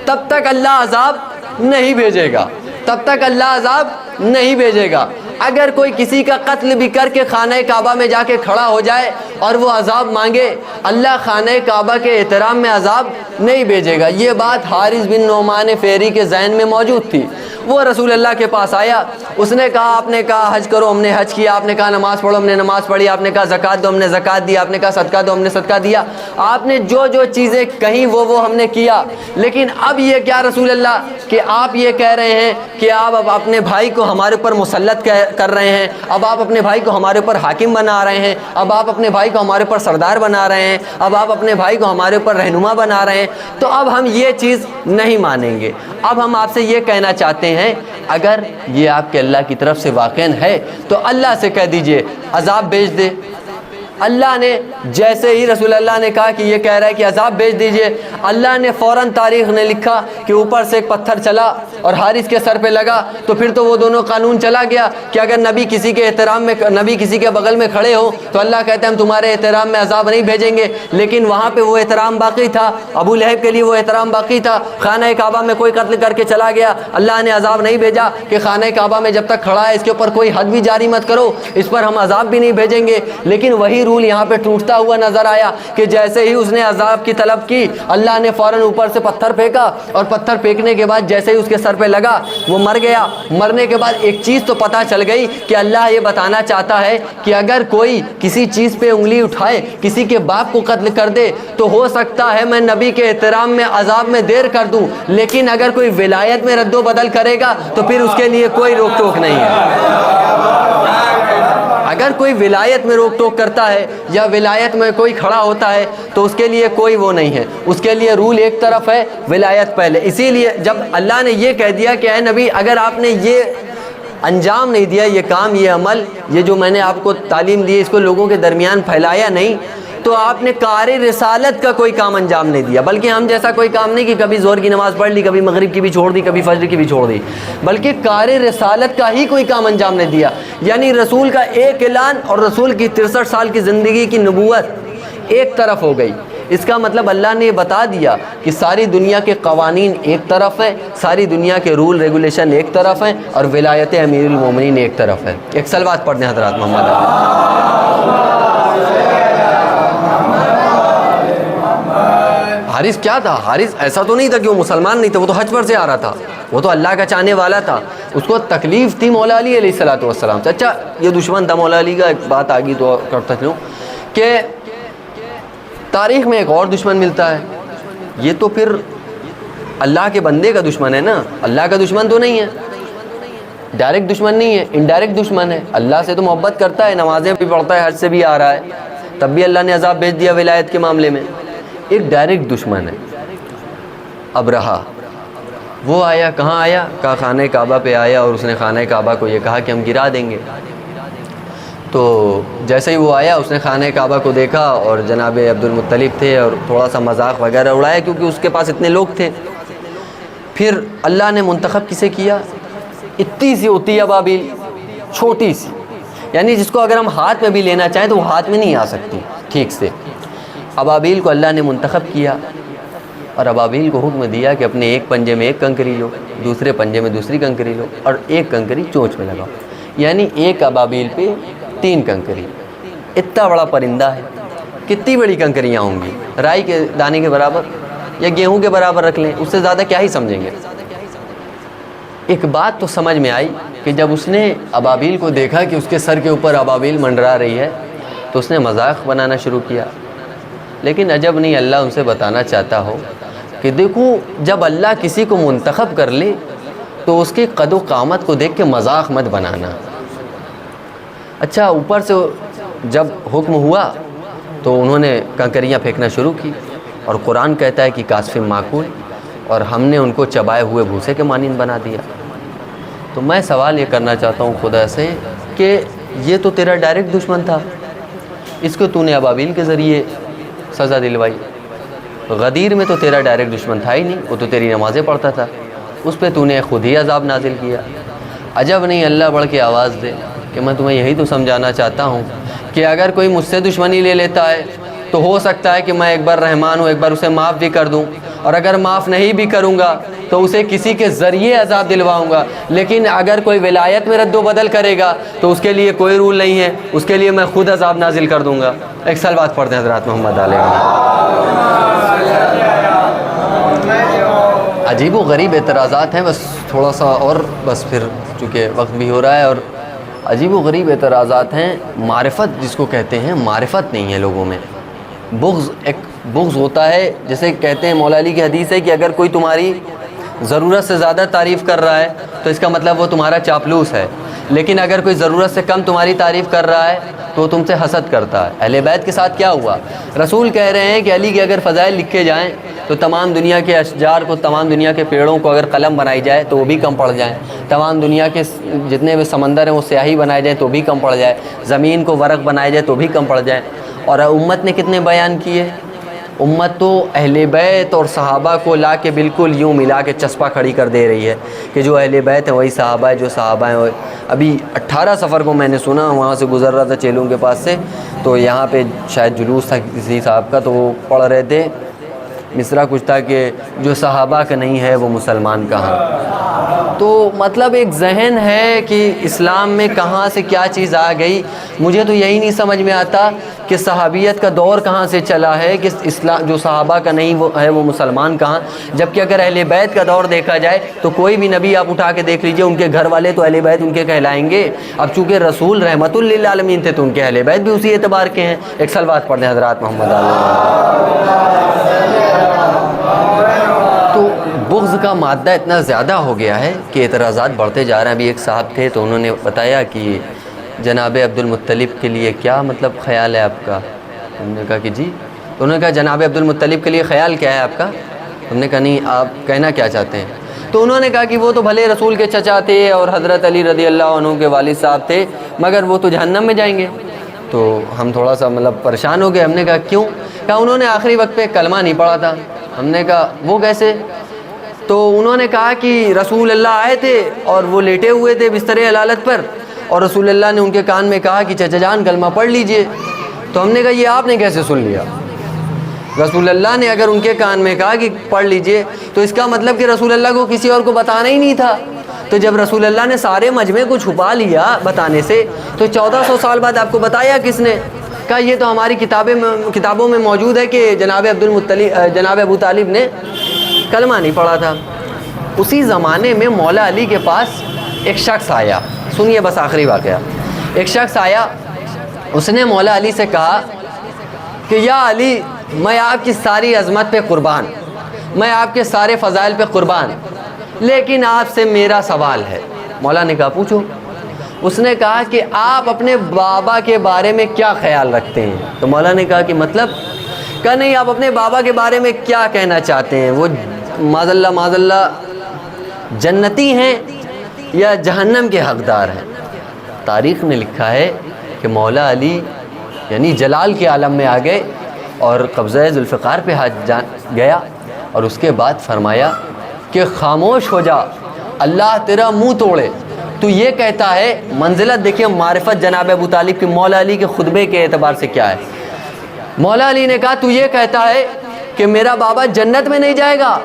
تب تک اللہ عذاب نہیں بھیجے گا، تب تک اللہ عذاب نہیں بھیجے گا۔ اگر کوئی کسی کا قتل بھی کر کے خانہ کعبہ میں جا کے کھڑا ہو جائے اور وہ عذاب مانگے، اللہ خانہ کعبہ کے احترام میں عذاب نہیں بھیجے گا۔ یہ بات حارث بن نعمان فیری کے ذہن میں موجود تھی۔ وہ رسول اللہ کے پاس آیا، اس نے کہا آپ نے کہا حج کرو، ہم نے حج کیا، آپ نے کہا نماز پڑھو، ہم نے نماز پڑھی، آپ نے کہا زکوٰۃ دو، ہم نے زکوٰۃ دی، آپ نے کہا صدقہ دو، ہم نے صدقہ دیا، آپ نے جو جو چیزیں کہیں وہ ہم نے کیا، لیکن اب یہ کیا رسول اللہ کہ آپ یہ کہہ رہے ہیں کہ آپ اب اپنے بھائی کو ہمارے اوپر مسلط کر رہے ہیں، اب آپ اپنے بھائی کو ہمارے اوپر حاکم بنا رہے ہیں، اب آپ اپنے بھائی کو ہمارے اوپر سردار بنا رہے ہیں، اب آپ اپنے بھائی کو ہمارے اوپر رہنما بنا رہے ہیں، تو اب ہم یہ چیز نہیں مانیں گے۔ اب ہم آپ سے یہ کہنا چاہتے ہیں اگر یہ آپ کے اللہ کی طرف سے واقعاً ہے تو اللہ سے کہہ دیجئے عذاب بھیج دے۔ اللہ نے جیسے ہی رسول اللہ نے کہا کہ یہ کہہ رہا ہے کہ عذاب بھیج دیجئے، اللہ نے فوراً تاریخ نے لکھا کہ اوپر سے ایک پتھر چلا اور حارث کے سر پہ لگا، تو پھر تو وہ دونوں قانون چلا گیا کہ اگر نبی کسی کے احترام میں، نبی کسی کے بغل میں کھڑے ہو تو اللہ کہتے ہیں ہم تمہارے احترام میں عذاب نہیں بھیجیں گے، لیکن وہاں پہ وہ احترام باقی تھا، ابو لہب کے لیے وہ احترام باقی تھا۔ خانہ کعبہ میں کوئی قتل کر کے چلا گیا، اللہ نے عذاب نہیں بھیجا کہ خانہ کعبہ میں جب تک کھڑا ہے اس کے اوپر کوئی حد بھی جاری مت کرو، اس پر ہم عذاب بھی نہیں بھیجیں گے۔ لیکن وہی رول یہاں پہ ٹوٹتا ہوا نظر آیا کہ جیسے ہی اس نے عذاب کی طلب کی، اللہ نے فوراً اوپر سے پتھر پھینکا، اور پتھر پھینکنے کے بعد جیسے ہی اس کے سر پہ لگا وہ مر گیا۔ مرنے کے بعد ایک چیز تو پتہ چل گئی کہ اللہ یہ بتانا چاہتا ہے کہ اگر کوئی کسی چیز پہ انگلی اٹھائے، کسی کے باپ کو قتل کر دے، تو ہو سکتا ہے میں نبی کے احترام میں عذاب میں دیر کر دوں، لیکن اگر کوئی ولایت میں رد و بدل کرے گا تو پھر اس کے لیے کوئی روک ٹوک نہیں ہے۔ اگر کوئی ولایت میں روک ٹوک کرتا ہے یا ولایت میں کوئی کھڑا ہوتا ہے تو اس کے لیے کوئی وہ نہیں ہے، اس کے لیے رول ایک طرف ہے، ولایت پہلے۔ اسی لیے جب اللہ نے یہ کہہ دیا کہ اے نبی اگر آپ نے یہ انجام نہیں دیا، یہ کام، یہ عمل، یہ جو میں نے آپ کو تعلیم دی اس کو لوگوں کے درمیان پھیلایا نہیں، تو آپ نے کار رسالت کا کوئی کام انجام نہیں دیا۔ بلکہ ہم جیسا کوئی کام نہیں کہ کبھی زہر کی نماز پڑھ لی، کبھی مغرب کی بھی چھوڑ دی، کبھی فجر کی بھی چھوڑ دی، بلکہ کار رسالت کا ہی کوئی کام انجام نہیں دیا۔ یعنی رسول کا ایک اعلان اور رسول کی 63 سال کی زندگی کی نبوت ایک طرف ہو گئی۔ اس کا مطلب اللہ نے یہ بتا دیا کہ ساری دنیا کے قوانین ایک طرف ہیں، ساری دنیا کے رول ریگولیشن ایک طرف ہیں، اور ولایت امیر المومنین ایک طرف ہے۔ ایک صلوات پڑھنے حضرات محمد حارث کیا تھا؟ حارث ایسا تو نہیں تھا کہ وہ مسلمان نہیں تھا، وہ تو حج پر سے آ رہا تھا، وہ تو اللہ کا چاہنے والا تھا، اس کو تکلیف تھی مولا علی علیہ الصلوۃ والسلام سے۔ اچھا یہ دشمن تھا مولا علی کا، ایک بات آگی تو کرتا چلوں کہ تاریخ میں ایک اور دشمن ملتا ہے، یہ تو پھر اللہ کے بندے کا دشمن ہے نا, اللہ کا دشمن تو نہیں ہے, ڈائریکٹ دشمن نہیں ہے, انڈائریکٹ دشمن ہے. اللہ سے تو محبت کرتا ہے, نمازیں بھی پڑھتا ہے, حج سے بھی آ رہا ہے, تب بھی اللہ نے عذاب بھیج دیا ولایت کے معاملے میں. ایک ڈائریکٹ دشمن ہے ابرہہ. وہ آیا, کہاں آیا؟ کہا خانہ کعبہ پہ آیا, اور اس نے خانہ کعبہ کو یہ کہا کہ ہم گرا دیں گے. تو جیسے ہی وہ آیا, اس نے خانہ کعبہ کو دیکھا اور جناب عبد المطلب تھے, اور تھوڑا سا مذاق وغیرہ اڑایا کیونکہ اس کے پاس اتنے لوگ تھے. پھر اللہ نے منتخب کسے کیا؟ اتنی سی ہوتی ہے ابابیل, چھوٹی سی, یعنی جس کو اگر ہم ہاتھ میں بھی لینا چاہیں تو وہ ہاتھ میں نہیں آ سکتی ٹھیک سے. ابابیل کو اللہ نے منتخب کیا, اور ابابیل کو حکم دیا کہ اپنے ایک پنجے میں ایک کنکری لو, دوسرے پنجے میں دوسری کنکری لو, اور ایک کنکری چونچ میں لگاؤ. یعنی ایک ابابیل پہ 3 کنکری. اتنا بڑا پرندہ ہے, کتنی بڑی کنکریاں ہوں گی؟ رائی کے دانے کے برابر یا گیہوں کے برابر رکھ لیں, اس سے زیادہ کیا ہی سمجھیں گے. ایک بات تو سمجھ میں آئی کہ جب اس نے ابابیل کو دیکھا کہ اس کے سر کے اوپر ابابیل منڈرا رہی ہے, تو اس نے مذاق بنانا شروع کیا. لیکن عجب نہیں, اللہ ان سے بتانا چاہتا ہو کہ دیکھو, جب اللہ کسی کو منتخب کر لے تو اس کے قد و قامت کو دیکھ کے مذاق مت بنانا. اچھا, اوپر سے جب حکم ہوا تو انہوں نے کنکریاں پھینکنا شروع کی, اور قرآن کہتا ہے کہ کاسف معقول, اور ہم نے ان کو چبائے ہوئے بھوسے کے مانند بنا دیا. تو میں سوال یہ کرنا چاہتا ہوں خدا سے کہ یہ تو تیرا ڈائریکٹ دشمن تھا, اس کو تو نے ابابیل کے ذریعے سزا دلوائی. غدیر میں تو تیرا ڈائریکٹ دشمن تھا ہی نہیں, وہ تو تیری نمازیں پڑھتا تھا, اس پہ تو نے خود ہی عذاب نازل کیا. عجب نہیں اللہ بڑھ کے آواز دے کہ میں تمہیں یہی تو سمجھانا چاہتا ہوں کہ اگر کوئی مجھ سے دشمنی لے لیتا ہے تو ہو سکتا ہے کہ میں ایک بار رحمان ہوں, ایک بار اسے معاف بھی کر دوں, اور اگر معاف نہیں بھی کروں گا تو اسے کسی کے ذریعے عذاب دلواؤں گا. لیکن اگر کوئی ولایت میں رد و بدل کرے گا تو اس کے لیے کوئی رول نہیں ہے, اس کے لیے میں خود عذاب نازل کر دوں گا. ایک سال بعد پڑھتے ہیں حضرات محمد علیہ. عجیب و غریب اعتراضات ہیں, بس تھوڑا سا اور بس پھر چونکہ وقت بھی ہو رہا ہے. اور عجیب و غریب اعتراضات ہیں. معرفت جس کو کہتے ہیں, معرفت نہیں ہے لوگوں میں. بغض, ایک بغض ہوتا ہے, جیسے کہتے ہیں مولا علی کی حدیث ہے کہ اگر کوئی تمہاری ضرورت سے زیادہ تعریف کر رہا ہے تو اس کا مطلب وہ تمہارا چاپلوس ہے, لیکن اگر کوئی ضرورت سے کم تمہاری تعریف کر رہا ہے تو وہ تم سے حسد کرتا ہے. اہل بیت کے ساتھ کیا ہوا؟ رسول کہہ رہے ہیں کہ علی کے اگر فضائل لکھے جائیں تو تمام دنیا کے اشجار کو, تمام دنیا کے پیڑوں کو اگر قلم بنائی جائے تو وہ بھی کم پڑ جائیں, تمام دنیا کے جتنے بھی سمندر ہیں وہ سیاہی بنائے جائیں تو بھی کم پڑ جائے, زمین کو ورق بنائے جائے تو بھی کم پڑ جائیں. اور امت نے کتنے بیان کیے؟ امت تو اہل بیت اور صحابہ کو لا کے بالکل یوں ملا کے چسپا کھڑی کر دے رہی ہے کہ جو اہل بیت ہیں وہی صحابہ ہے, جو صحابہ ہیں. ابھی 18 سفر کو میں نے سنا, وہاں سے گزر رہا تھا چیلوں کے پاس سے, تو یہاں پہ شاید جلوس تھا کسی صاحب کا, تو وہ پڑھ رہے تھے مصرع کچھ تھا کہ جو صحابہ کا نہیں ہے وہ مسلمان کہاں. تو مطلب ایک ذہن ہے کہ اسلام میں کہاں سے کیا چیز آ گئی. مجھے تو یہی نہیں سمجھ میں آتا کہ صحابیت کا دور کہاں سے چلا ہے کہ اسلام جو صحابہ کا نہیں وہ ہے وہ مسلمان کہاں. جبکہ اگر اہل بیت کا دور دیکھا جائے تو کوئی بھی نبی آپ اٹھا کے دیکھ لیجئے, ان کے گھر والے تو اہل بیت ان کے کہلائیں گے. اب چونکہ رسول رحمت للعالمین تھے تو ان کے اہل بیت بھی اسی اعتبار کے ہیں. ایک سلوات پڑھ دیں حضرات محمد علیہ. تو بغض کا مادہ اتنا زیادہ ہو گیا ہے کہ اعتراضات بڑھتے جا رہے ہیں. ابھی ایک صاحب تھے تو انہوں نے بتایا کہ جناب عبد المطلب کے لیے کیا مطلب خیال ہے آپ کا؟ ہم نے کہا کہ جی. تو انہوں نے کہا جناب عبد المطلب کے لیے خیال کیا ہے آپ کا؟ ہم نے کہا نہیں, آپ کہنا کیا چاہتے ہیں؟ تو انہوں نے کہا کہ وہ تو بھلے رسول کے چچا تھے اور حضرت علی رضی اللہ عنہ کے والد صاحب تھے, مگر وہ تو جہنم میں جائیں گے. تو ہم تھوڑا سا مطلب پریشان ہو گئے. ہم نے کہا کیوں؟ کہا انہوں نے آخری وقت پہ کلمہ نہیں پڑھا تھا. ہم نے کہا وہ کیسے؟ تو انہوں نے کہا کہ رسول اللہ آئے تھے اور وہ لیٹے ہوئے تھے بستر علالت پر, اور رسول اللہ نے ان کے کان میں کہا کہ چچا جان کلمہ پڑھ لیجئے. تو ہم نے کہا یہ آپ نے کیسے سن لیا؟ رسول اللہ نے اگر ان کے کان میں کہا کہ پڑھ لیجئے تو اس کا مطلب کہ رسول اللہ کو کسی اور کو بتانا ہی نہیں تھا. تو جب رسول اللہ نے سارے مجمع کو چھپا لیا بتانے سے, تو 1400 سال بعد آپ کو بتایا کس نے؟ کہا یہ تو ہماری کتابوں میں موجود ہے کہ جناب ابو طالب نے کلمہ نہیں پڑھا تھا. اسی زمانے میں مولا علی کے پاس ایک شخص آیا, سنیے بس آخری واقعہ. ایک شخص آیا, اس نے مولا علی سے کہا کہ یا علی, میں آپ کی ساری عظمت پہ قربان, میں آپ کے سارے فضائل پہ قربان، لیکن آپ سے میرا سوال ہے۔ مولا نے کہا پوچھو۔ اس نے کہا کہ آپ اپنے بابا کے بارے میں کیا خیال رکھتے ہیں؟ تو مولا نے کہا کہ مطلب؟ کہا نہیں، آپ اپنے بابا کے بارے میں کیا کہنا چاہتے ہیں؟ وہ معاذ اللہ جنتی ہیں یا جہنم کے حقدار ہیں؟ تاریخ نے لکھا ہے کہ مولا علی یعنی جلال کے عالم میں آ گئے اور قبضہ ذوالفقار پہ ہاتھ گیا اور اس کے بعد فرمایا کہ خاموش ہو جا، اللہ تیرا منہ توڑے۔ تو یہ کہتا ہے، منزلت دیکھیے معرفت جناب ابو طالب کی مولا علی کے خطبے کے اعتبار سے کیا ہے۔ مولا علی نے کہا تو یہ کہتا ہے کہ میرا بابا جنت میں نہیں جائے گا؟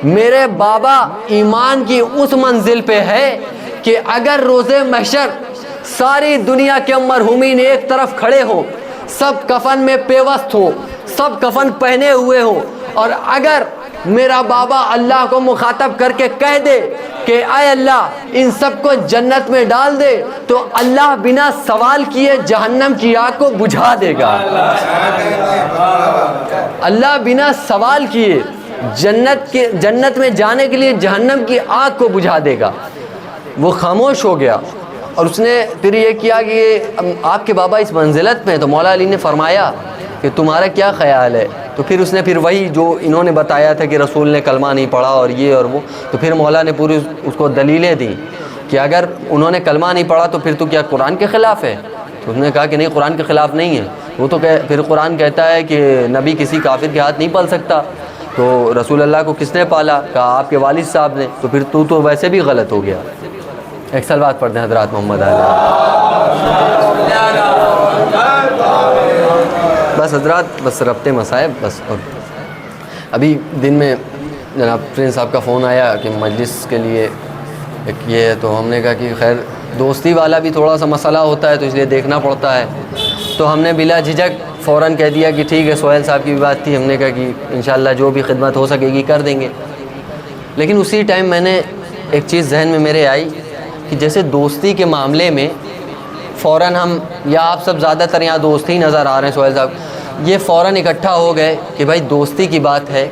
میرے بابا ایمان کی اس منزل پہ ہے کہ اگر روز محشر ساری دنیا کے مرحومین ایک طرف کھڑے ہوں، سب کفن میں پیوست ہوں، سب کفن پہنے ہوئے ہوں، اور اگر میرا بابا اللہ کو مخاطب کر کے کہہ دے کہ اے اللہ ان سب کو جنت میں ڈال دے، تو اللہ بنا سوال کیے جہنم کی آگ کو بجھا دے گا۔ اللہ بنا سوال کیے جنت میں جانے کے لیے جہنم کی آگ کو بجھا دے گا۔ وہ خاموش ہو گیا اور اس نے پھر یہ کیا کہ آپ کے بابا اس منزلت میں، تو مولا علی نے فرمایا کہ تمہارا کیا خیال ہے؟ تو پھر اس نے پھر وہی جو انہوں نے بتایا تھا کہ رسول نے کلمہ نہیں پڑھا اور یہ اور وہ، تو پھر مولا نے پوری اس کو دلیلیں دیں کہ اگر انہوں نے کلمہ نہیں پڑھا تو پھر تو کیا قرآن کے خلاف ہے؟ تو اس نے کہا کہ نہیں، قرآن کے خلاف نہیں ہے، وہ تو پھر قرآن کہتا ہے کہ نبی کسی کافر کے ہاتھ نہیں پال سکتا، تو رسول اللہ کو کس نے پالا؟ کہا آپ کے والد صاحب نے، تو پھر تو ویسے بھی غلط ہو گیا۔ ایک سلوات پڑھتے ہیں حضرات محمد بس حضرات، بس ربط مصائب بس۔ اور ابھی دن میں جناب پرنس صاحب کا فون آیا کہ مجلس کے لیے ایک یہ ہے، تو ہم نے کہا کہ خیر دوستی والا بھی تھوڑا سا مسئلہ ہوتا ہے تو اس لیے دیکھنا پڑتا ہے، تو ہم نے بلا جھجک فوراً کہہ دیا کہ ٹھیک ہے، سہیل صاحب کی بھی بات تھی، ہم نے کہا کہ انشاءاللہ جو بھی خدمت ہو سکے گی کر دیں گے۔ لیکن اسی ٹائم میں نے ایک چیز ذہن میں میرے آئی کہ جیسے دوستی کے معاملے میں فوراً ہم، یا آپ سب زیادہ تر یہاں دوست ہی نظر آ رہے ہیں سہیل صاحب، یہ فوراً اکٹھا ہو گئے کہ بھائی دوستی کی بات ہے،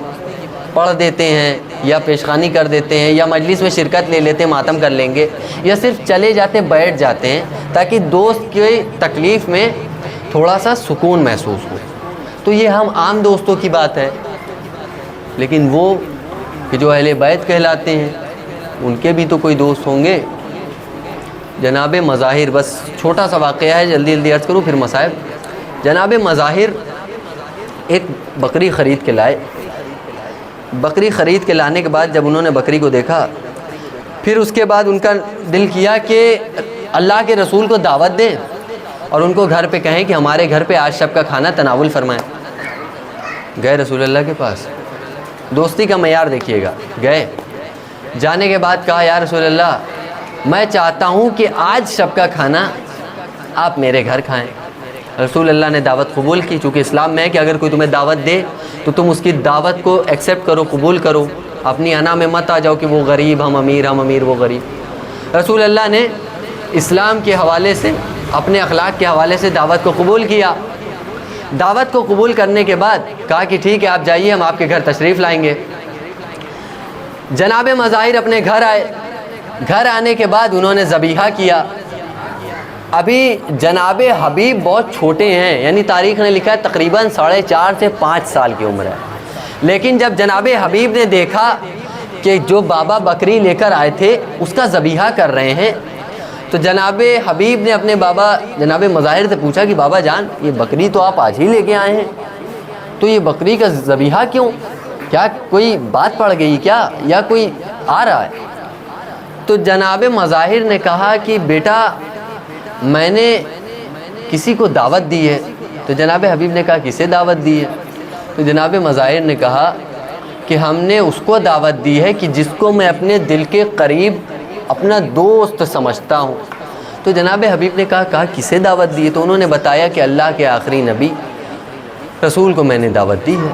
پڑھ دیتے ہیں یا پیشخانی کر دیتے ہیں یا مجلس میں شرکت لے لیتے ہیں، ماتم کر لیں گے، یا صرف چلے جاتے بیٹھ جاتے ہیں تاکہ دوست کی تکلیف میں تھوڑا سا سکون محسوس ہو۔ تو یہ ہم عام دوستوں کی بات ہے، لیکن وہ کہ جو اہل بیت کہلاتے ہیں ان کے بھی تو کوئی دوست ہوں گے۔ جناب مظاہر، بس چھوٹا سا واقعہ ہے، جلدی جلدی عرض کروں پھر مصائب۔ جناب مظاہر ایک بکری خرید کے لائے، بکری خرید کے لانے کے بعد جب انہوں نے بکری کو دیکھا، پھر اس کے بعد ان کا دل کیا کہ اللہ کے رسول کو دعوت دیں اور ان کو گھر پہ کہیں کہ ہمارے گھر پہ آج شب کا کھانا تناول فرمائیں۔ گئے رسول اللہ کے پاس، دوستی کا معیار دیکھیے گا، گئے، جانے کے بعد کہا یا رسول اللہ میں چاہتا ہوں کہ آج شب کا کھانا آپ میرے گھر کھائیں۔ رسول اللہ نے دعوت قبول کی، چونکہ اسلام میں ہے کہ اگر کوئی تمہیں دعوت دے تو تم اس کی دعوت کو ایکسیپٹ کرو، قبول کرو، اپنی انا میں مت آ جاؤ کہ وہ غریب ہم امیر وہ غریب۔ رسول اللہ نے اسلام کے حوالے سے، اپنے اخلاق کے حوالے سے دعوت کو قبول کیا۔ دعوت کو قبول کرنے کے بعد کہا کہ ٹھیک ہے آپ جائیے، ہم آپ کے گھر تشریف لائیں گے۔ جناب مظاہر اپنے گھر آئے، گھر آنے کے بعد انہوں نے ذبیحہ کیا۔ ابھی جناب حبیب بہت چھوٹے ہیں، یعنی تاریخ نے لکھا ہے تقریباً 4.5 سے 5 سال کی عمر ہے، لیکن جب جناب حبیب نے دیکھا کہ جو بابا بکری لے کر آئے تھے اس کا ذبیحہ کر رہے ہیں، تو جناب حبیب نے اپنے بابا جناب مظاہر سے پوچھا کہ بابا جان یہ بکری تو آپ آج ہی لے کے آئے ہیں، تو یہ بکری کا ذبیحہ کیوں؟ کیا کوئی بات پڑ گئی کیا، یا کوئی آ رہا ہے؟ تو جناب مظاہر نے کہا کہ بیٹا میں نے کسی کو دعوت دی ہے۔ تو جناب حبیب نے کہا کسے دعوت دی ہے؟ تو جناب مظاہر نے کہا کہ ہم نے اس کو دعوت دی ہے کہ جس کو میں اپنے دل کے قریب اپنا دوست سمجھتا ہوں۔ تو جناب حبیب نے کہا کسے دعوت دی ہے؟ تو انہوں نے بتایا کہ اللہ کے آخری نبی رسول کو میں نے دعوت دی ہے۔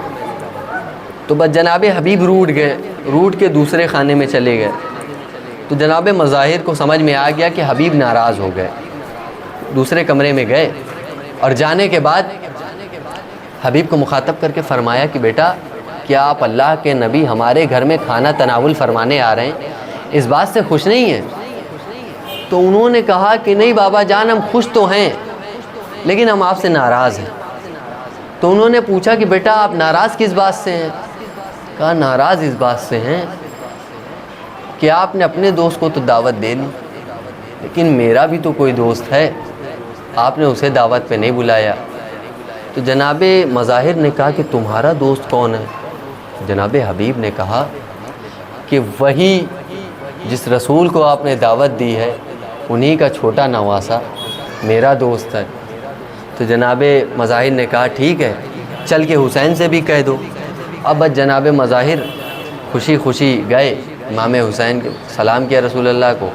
تو بس جناب حبیب روٹ گئے، روٹ کے دوسرے خانے میں چلے گئے۔ تو جناب مظاہر کو سمجھ میں آ گیا کہ حبیب ناراض ہو گئے، دوسرے کمرے میں گئے، اور جانے کے بعد حبیب کو مخاطب کر کے فرمایا کہ بیٹا کیا آپ اللہ کے نبی ہمارے گھر میں کھانا تناول فرمانے آ رہے ہیں، اس بات سے خوش نہیں ہیں؟ تو انہوں نے کہا کہ نہیں بابا جان، ہم خوش تو ہیں لیکن ہم آپ سے ناراض ہیں۔ تو انہوں نے پوچھا کہ بیٹا آپ ناراض کس بات سے ہیں؟ کہا ناراض اس بات سے ہیں کہ آپ نے اپنے دوست کو تو دعوت دے لی، لیکن میرا بھی تو کوئی دوست ہے، آپ نے اسے دعوت پہ نہیں بلایا۔ تو جناب مظاہر نے کہا کہ تمہارا دوست کون ہے؟ جناب حبیب نے کہا کہ وہی جس رسول کو آپ نے دعوت دی ہے انہی کا چھوٹا نواسا میرا دوست ہے۔ تو جناب مظاہر نے کہا ٹھیک ہے، چل کے حسین سے بھی کہہ دو۔ اب جناب مظاہر خوشی خوشی گئے، امام حسین کے سلام کیا رسول اللہ کو،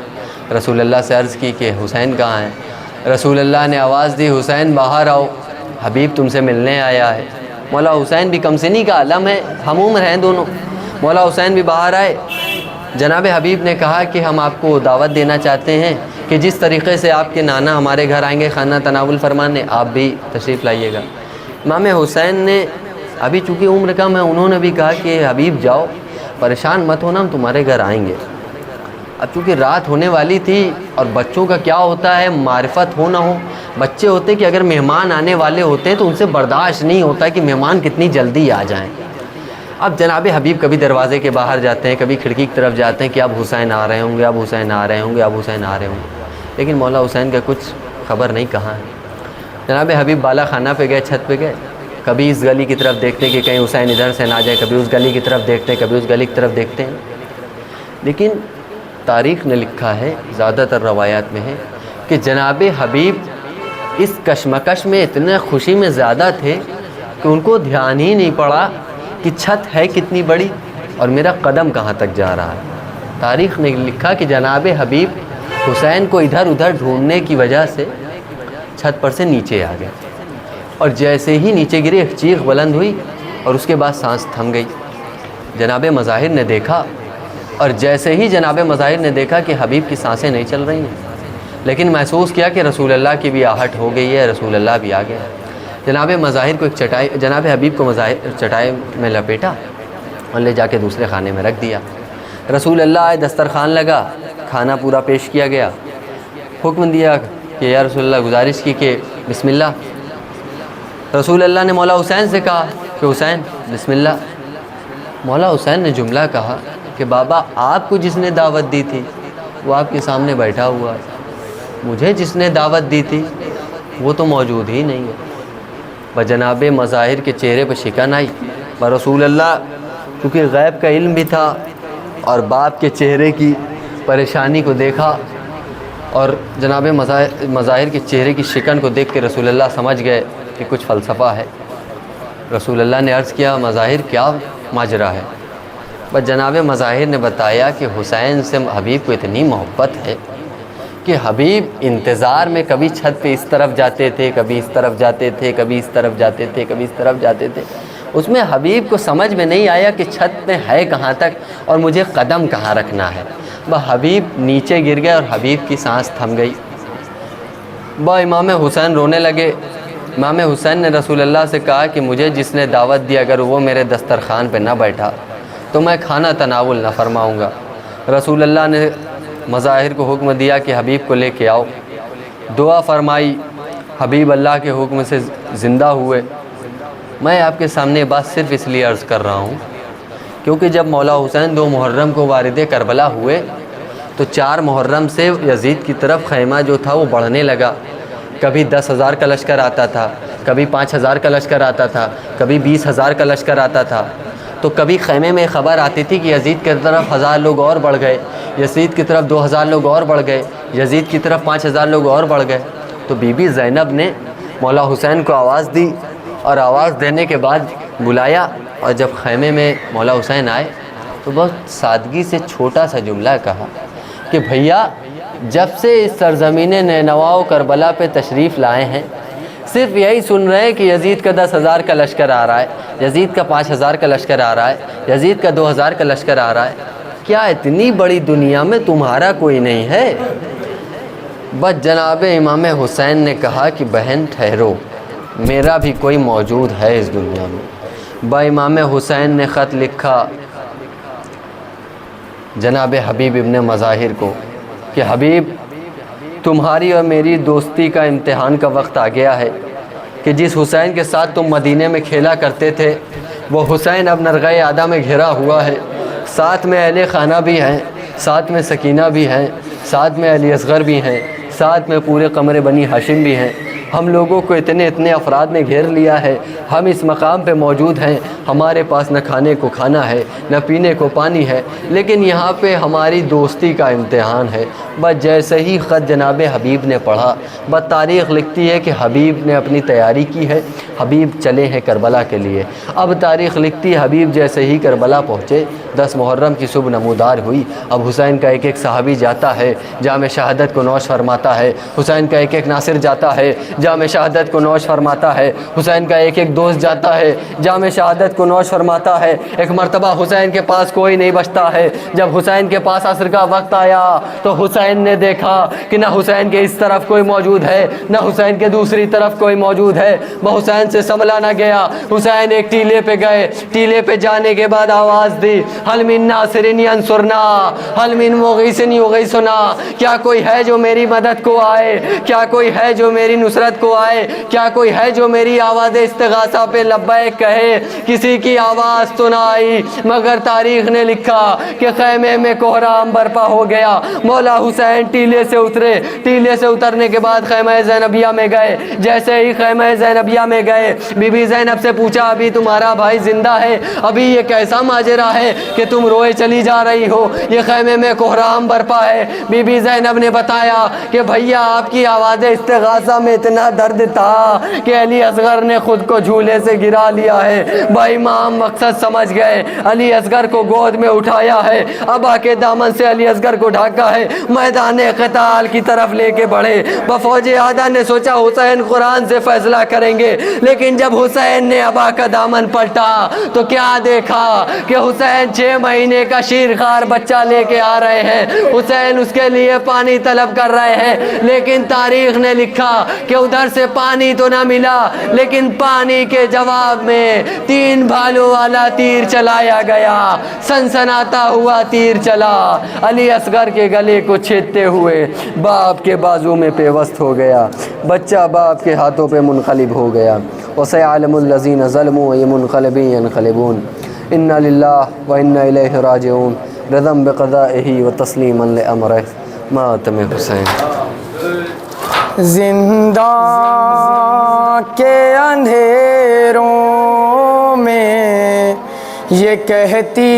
رسول اللہ سے عرض کی کہ حسین کہاں ہے؟ رسول اللہ نے آواز دی حسین باہر آؤ، حبیب تم سے ملنے آیا ہے۔ مولا حسین بھی کم سنی کا علم ہے، ہم عمر ہیں دونوں۔ مولا حسین بھی باہر آئے، جناب حبیب نے کہا کہ ہم آپ کو دعوت دینا چاہتے ہیں کہ جس طریقے سے آپ کے نانا ہمارے گھر آئیں گے کھانا تناول فرمانے، آپ بھی تشریف لائیے گا۔ امام حسین نے ابھی چونکہ عمر کم ہے، انہوں نے بھی کہا کہ حبیب جاؤ، پریشان مت ہونا، ہم تمہارے گھر آئیں گے۔ اب چونکہ رات ہونے والی تھی اور بچوں کا کیا ہوتا ہے، معرفت ہو نہ ہو، بچے ہوتے کہ اگر مہمان آنے والے ہوتے ہیں تو ان سے برداشت نہیں ہوتا کہ مہمان کتنی جلدی آ جائیں۔ اب جناب حبیب کبھی دروازے کے باہر جاتے ہیں، کبھی کھڑکی کی طرف جاتے ہیں کہ اب حسین آ رہے ہوں گے، اب حسین آ رہے ہوں گے، اب حسین آ رہے ہوں گے، لیکن مولا حسین کا کچھ خبر نہیں کہاں ہے۔ جناب حبیب بالا خانہ پہ گئے، چھت پہ گئے، کبھی اس گلی کی طرف دیکھتے کہ کہیں حسین ادھر سے نہ جائے، کبھی اس گلی کی طرف دیکھتے، کبھی اس گلی کی طرف دیکھتے ہیں۔ لیکن تاریخ نے لکھا ہے، زیادہ تر روایات میں ہے کہ جناب حبیب اس کشمکش میں اتنے خوشی میں زیادہ تھے کہ ان کو دھیان ہی نہیں پڑا کہ چھت ہے کتنی بڑی اور میرا قدم کہاں تک جا رہا ہے۔ تاریخ نے لکھا کہ جناب حبیب حسین کو ادھر ادھر ڈھونڈنے کی وجہ سے چھت پر سے نیچے آ گئے، اور جیسے ہی نیچے گرے ایک چیخ بلند ہوئی اور اس کے بعد سانس تھم گئی۔ جناب مظاہر نے دیکھا، اور جیسے ہی جناب مظاہر نے دیکھا کہ حبیب کی سانسیں نہیں چل رہی ہیں، لیکن محسوس کیا کہ رسول اللہ کی بھی آہٹ ہو گئی ہے، رسول اللہ بھی آ گیا۔ جناب مظاہر کو ایک چٹائی، جناب حبیب کو چٹائی میں لپیٹا اور لے جا کے دوسرے خانے میں رکھ دیا۔ رسول اللہ آئے، دسترخوان لگا، کھانا پورا پیش کیا گیا، حکم دیا کہ یا رسول اللہ، گزارش کی کہ بسم اللہ۔ رسول اللہ نے مولا حسین سے کہا کہ حسین بسم اللہ۔ مولا حسین نے جملہ کہا کہ بابا آپ کو جس نے دعوت دی تھی وہ آپ کے سامنے بیٹھا ہوا ہے، مجھے جس نے دعوت دی تھی وہ تو موجود ہی نہیں ہے۔ بجناب مظاہر کے چہرے پہ شکن آئی، رسول اللہ کیونکہ غیب کا علم بھی تھا اور باپ کے چہرے کی پریشانی کو دیکھا، اور جناب مظاہر کے چہرے کی شکن کو دیکھ کے رسول اللہ سمجھ گئے کہ کچھ فلسفہ ہے۔ رسول اللہ نے عرض کیا مظاہر کیا ماجرا ہے؟ بس جناب مظاہر نے بتایا کہ حسین سے حبیب کو اتنی محبت ہے کہ حبیب انتظار میں کبھی چھت پہ اس طرف جاتے تھے، کبھی اس طرف جاتے تھے، کبھی اس طرف جاتے تھے، کبھی اس طرف جاتے تھے۔ اس میں حبیب کو سمجھ میں نہیں آیا کہ چھت پہ ہے کہاں تک اور مجھے قدم کہاں رکھنا ہے۔ وہ حبیب نیچے گر گئے اور حبیب کی سانس تھم گئی۔ امام حسین رونے لگے۔ امام حسین نے رسول اللہ سے کہا کہ مجھے جس نے دعوت دی اگر وہ میرے دسترخوان پہ نہ بیٹھا تو میں کھانا تناول نہ فرماؤں گا۔ رسول اللہ نے مظاہر کو حکم دیا کہ حبیب کو لے کے آؤ، دعا فرمائی، حبیب اللہ کے حکم سے زندہ ہوئے۔ میں آپ کے سامنے بات صرف اس لیے عرض کر رہا ہوں کیونکہ جب مولا حسین 2 محرم کو وارد کربلا ہوئے تو 4 محرم سے یزید کی طرف خیمہ جو تھا وہ بڑھنے لگا۔ کبھی 10,000 کا لشکر آتا تھا، کبھی 5,000 کا لشکر آتا تھا، کبھی 20,000 کا لشکر آتا تھا۔ تو کبھی خیمے میں خبر آتی تھی کہ یزید کی طرف 1,000 لوگ اور بڑھ گئے، یزید کی طرف 2,000 لوگ اور بڑھ گئے، یزید کی طرف 5,000 لوگ اور بڑھ گئے۔ تو بی بی زینب نے مولا حسین کو آواز دی اور آواز دینے کے بعد بلایا، اور جب خیمے میں مولا حسین آئے تو بہت سادگی سے چھوٹا سا جملہ کہا کہ بھیا جب سے اس سرزمین نینوا و کربلا پہ تشریف لائے ہیں صرف یہی سن رہے ہیں کہ یزید کا 10,000 کا لشکر آ رہا ہے، یزید کا 5,000 کا لشکر آ رہا ہے، یزید کا 2,000 کا لشکر آ رہا ہے۔ کیا اتنی بڑی دنیا میں تمہارا کوئی نہیں ہے؟ بس جناب امام حسین نے کہا کہ بہن ٹھہرو، میرا بھی کوئی موجود ہے اس دنیا میں۔ با امام حسین نے خط لکھا جناب حبیب ابن مظاہر کو کہ حبیب تمہاری اور میری دوستی کا امتحان کا وقت آ گیا ہے کہ جس حسین کے ساتھ تم مدینے میں کھیلا کرتے تھے وہ حسین اب نرغہ عادہ میں گھرا ہوا ہے، ساتھ میں اہل خانہ بھی ہیں، ساتھ میں سکینہ بھی ہیں، ساتھ میں علی اصغر بھی ہیں، ساتھ میں پورے قمر بنی ہاشم بھی ہیں۔ ہم لوگوں کو اتنے افراد نے گھیر لیا ہے، ہم اس مقام پہ موجود ہیں، ہمارے پاس نہ کھانے کو کھانا ہے نہ پینے کو پانی ہے، لیکن یہاں پہ ہماری دوستی کا امتحان ہے۔ بس جیسے ہی خط جناب حبیب نے پڑھا، بس تاریخ لکھتی ہے کہ حبیب نے اپنی تیاری کی ہے، حبیب چلے ہیں کربلا کے لیے۔ اب تاریخ لکھتی ہے حبیب جیسے ہی کربلا پہنچے، 10 محرم کی صبح نمودار ہوئی۔ اب حسین کا ایک صحابی جاتا ہے، جام شہادت کو نوش فرماتا ہے، حسین کا ایک ناصر جاتا ہے، جام شہادت کو نوش فرماتا ہے، حسین کا ایک دوست جاتا ہے، جام شہادت کو نوش فرماتا ہے۔ ایک مرتبہ حسین کے پاس کوئی نہیں بچتا ہے، جب حسین کے پاس عصر کا وقت آیا تو حسین نے دیکھا کہ نہ حسین کے اس طرف کوئی موجود ہے نہ حسین کے دوسری طرف کوئی موجود ہے۔ وہ حسین سے سنبھلا نہ گیا، حسین ایک ٹیلے پہ گئے، ٹیلے پہ جانے کے بعد آواز دی، حل من ناصر ینصرنا حل من مغیث یغیثنا، کیا کوئی ہے جو میری مدد کو آئے، کیا کوئی ہے جو میری نصرت کو آئے، کیا کوئی ہے جو میری آواز استغاثہ پہ لبیک کہے۔ کسی کی آواز تو نہ آئی، مگر تاریخ نے لکھا کہ خیمے میں کوہرام برپا ہو گیا۔ مولا حسین ٹیلے سے اترے، ٹیلے سے اترنے کے بعد خیمہ زینبیہ میں گئے۔ جیسے ہی خیمہ زینبیہ میں گئے، بی بی زینب سے پوچھا ابھی تمہارا بھائی زندہ ہے؟ ابھی یہ کیسا ماجرا ہے کہ تم روئے چلی جا رہی ہو؟ یہ خیمے میں کوہرام برپا ہے۔ بی بی زینب نے بتایا کہ بھیا آپ کی آواز استغاثہ میں اتنا درد تھا کہ علی اصغر نے خود کو جھولے سے گرا لیا ہے۔ بھائی امام مقصد سمجھ گئے، علی اصغر کو گود میں اٹھایا ہے، ابا کے دامن سے علی اصغر کو ڈھاکا ہے، میدان قتال کی طرف لے کے بڑھے۔ بفوج اعداء نے سوچا حسین قرآن سے فیصلہ کریں گے، لیکن جب حسین نے ابا کا دامن پلٹا تو کیا دیکھا کہ حسین 6 مہینے کا شیرخوار بچہ لے کے آ رہے ہیں۔ حسین اس کے لیے پانی طلب کر رہے ہیں، لیکن تاریخ نے لکھا کہ ادھر سے پانی تو نہ ملا، لیکن پانی کے جواب میں 3 بھالوں والا تیر چلایا گیا۔ سنسناتا ہوا تیر چلا، علی اصغر کے گلے کو چھیدتے ہوئے باپ کے بازو میں پیوست ہو گیا، بچہ باپ کے ہاتھوں پہ منقلب ہو گیا۔ وَسَيَعْلَمُ الَّذِينَ ظَلَمُوا أَيَّ مُنقَلَبٍ يَنقَلِبُونَ إِنَّا لِلَّهِ وَإِنَّا إِلَيْهِ رَاجِعُونَ رضا بقضائه وتسلیما لأمره ماتم حسین۔ زنداں کے اندھیروں میں یہ کہتی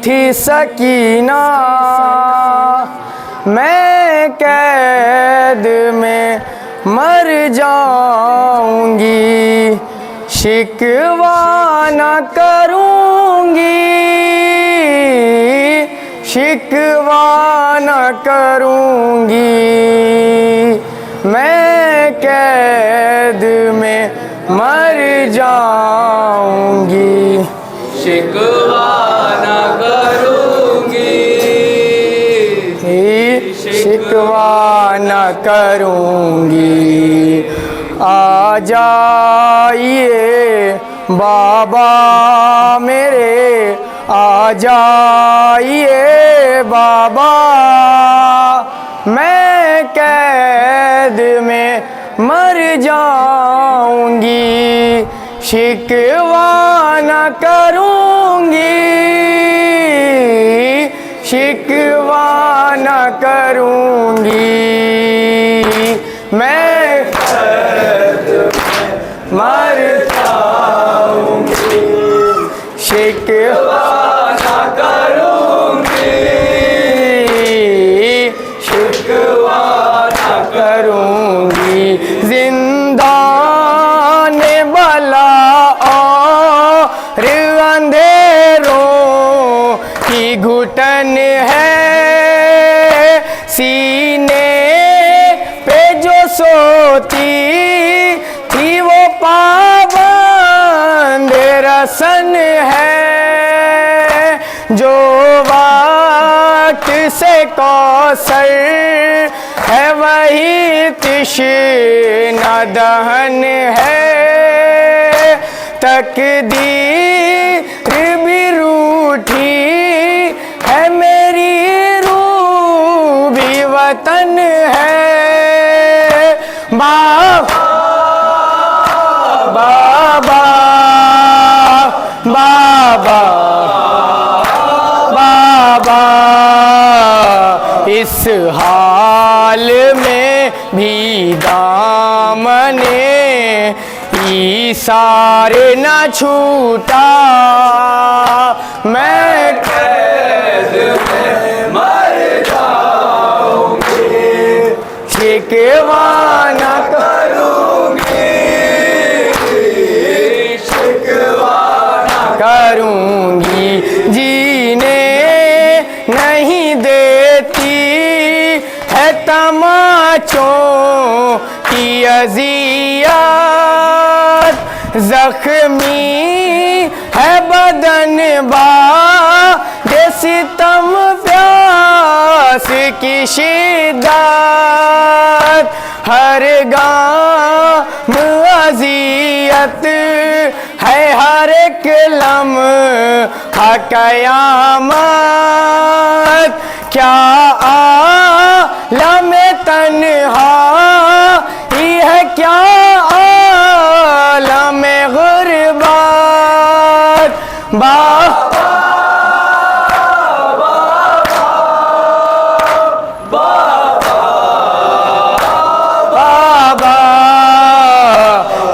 تھی سکینہ، میں قید میں مر جاؤں گی، شکوہ نہ کروں گی، شکوہ نہ کروں گی، میں قید میں مر جاؤں گی، شکوہ نہ کروں گی، شکوہ نہ کروں گی۔ آ جائیے بابا میرے، آ جائیے بابا، میں قید میں مر جاؤں گی، شکوہ نہ کروں گی، شکوہ نہ کروں گی، میں مر جاؤں گی، شکوہ نہ کروں گی، شکوہ نہ کروں گی۔ زندان بلا اور اندھیروں کی گھٹن ہے، سینے پہ جو سوتی تھی وہ پابند رسن ہے، جو وقت سے کوثر ہے وہی تشنہ دہن ہے، تقدیر بھی روٹھی ہے میری روح بھی وطن ہے بابا بابا بابا بابا اس حال میں بھی دامن ایثار نہ چھوٹا میں قید میں مر جاؤں گی شکوہ نہ کروں گی شکوہ نہ کروں گی جینے نہیں دیتی ہے تماچوں کی اذیت زخمی ہے بدن باد ستم پیاس کی شدت ہر گام اذیت ہے ہر ایک لمحہ قیامت کیا عالم تنہائی ہے کیا عالم غربت بابا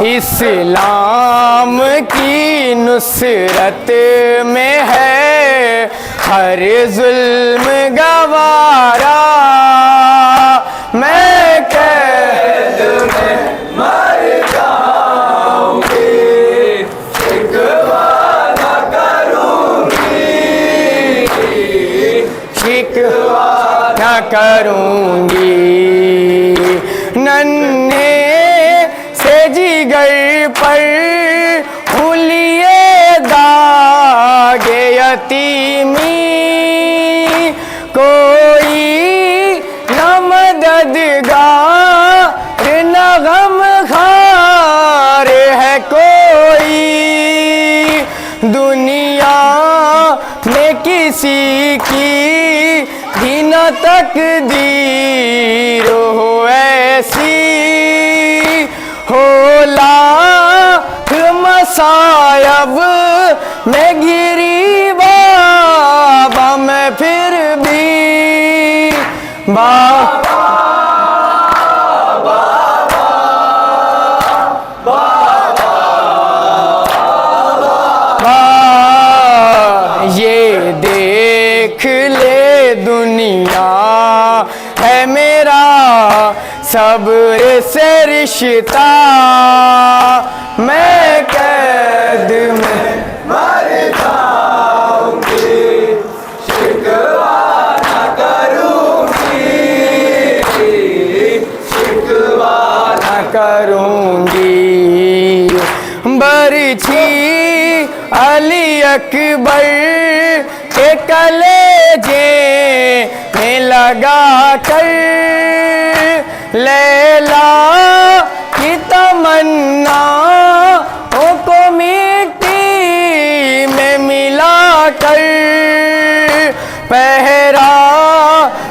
اسلام کی نصرت میں ہے ہر ظلم گوارا میں قید میں مر جاؤں گی شکوہ نہ کروں گی شکوہ نہ کروں گی ننھے سے جگر پر لیے داغ یتیمی کوئی نہ مددگار نہ غمخوار ہے کوئی دنیا میں کسی کی بھی نہ تقدیر ہو ایسی ہو لاکھ مصائب میں گری بابا میں پھر بھی یہ دیکھ لے دنیا ہے میرا صبر سے رشتہ میں قید میں مر جاؤں گی شکوہ نہ کروں گی شکوہ نہ کروں گی برچھی علی اکبر کے کلیجے میں لگا کر لیلا کی تمنا کو مٹی میں ملا کر پہرا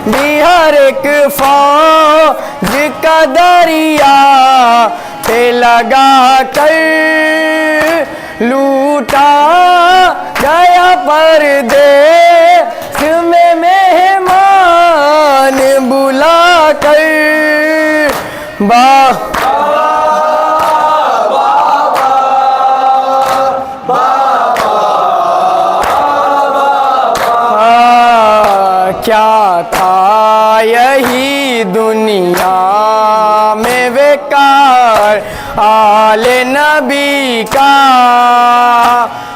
بھی ہر ایک فوج کا دریا پہ لگا کر لوٹا گیا پردیس میں مہمان بلا کر کیا تھا یہی دنیا میں بیکار آل نبی کا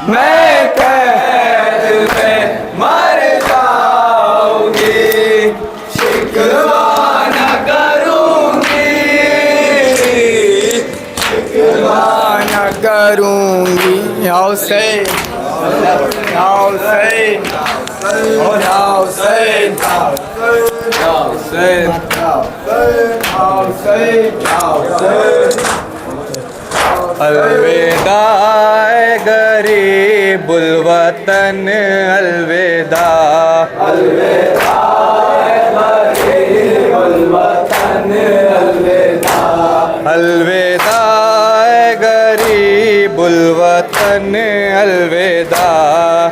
میں قید میں مر جاؤں گی شکوہ نہ کروں گی شکوہ نہ کروں گی یا حسین یا حسین یا حسین یا حسین الوداع غریب الوطن الوداع الوداع غریب الوطن الوداع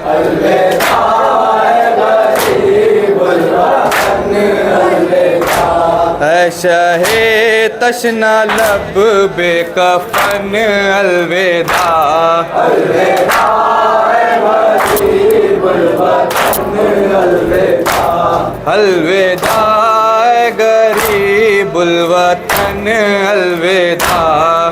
اے شاہ تشنا لب بے کفن الوداع الوداع غریب الوطن الوداع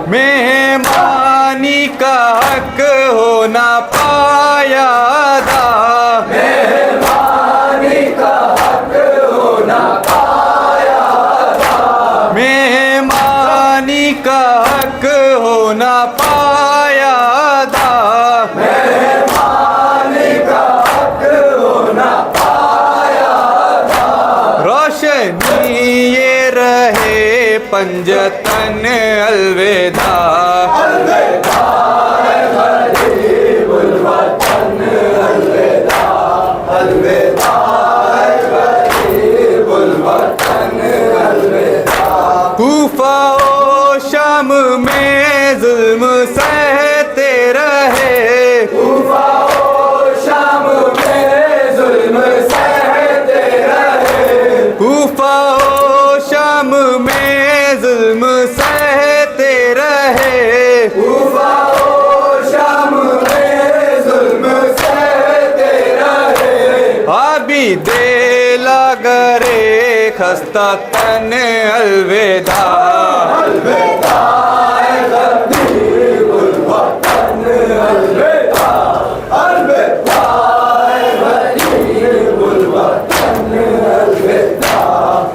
مہمانی کا حق ہونا پایا دا مہمانی کا حق ہونا پایا دا روشنی یہ رہے پنجتن الوداع کوفہ و شام میں ظلم سہتے رہے کوفہ و شام میں ظلم سہتے رہے عابد لاگرے خستہ تن الوداع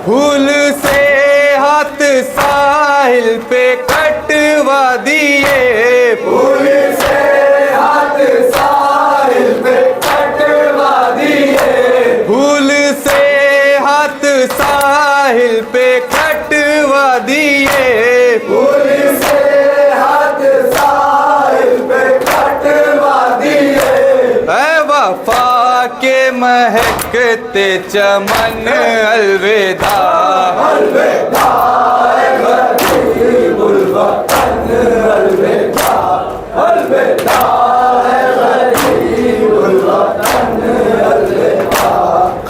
پھول سے ہاتھ ساحل پہ کٹوا دیے پھول سے ہاتھ ساحل پہ کٹوا دیے اے وفا کے مہکتے چمن الوداع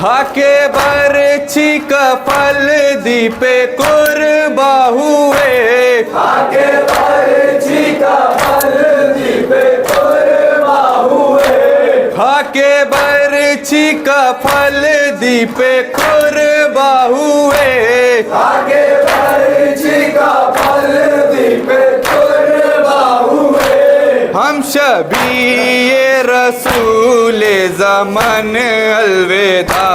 خاکے برچھی کا پھل دی پہ قربا ہوئے خاکے برچھی کا پھل دی پہ قربا ہوئے ہم شبیہ رسول زمن الوداع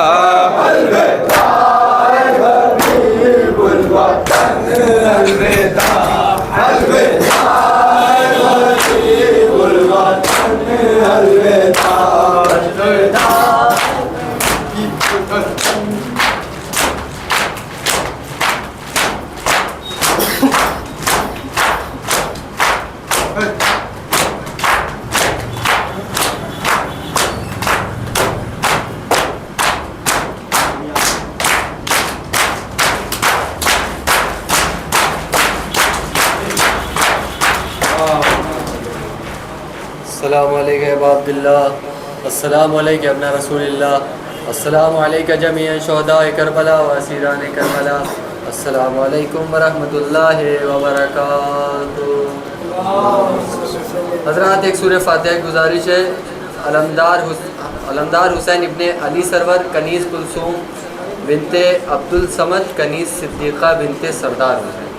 السلام علیکم ابا عبداللہ، السلام علیکم ابن رسول اللہ، السلام علیکم جمیع شہداء کربلا و اسیران کربلا، السلام علیکم ورحمۃ اللہ وبرکاتہ۔ حضرات، ایک سورہ فاتحہ کی گزارش ہے۔ علمدار حسین ابن علی سرور کنیز کلثوم بنت عبد الصمد کنیز صدیقہ بنت سردار حسین۔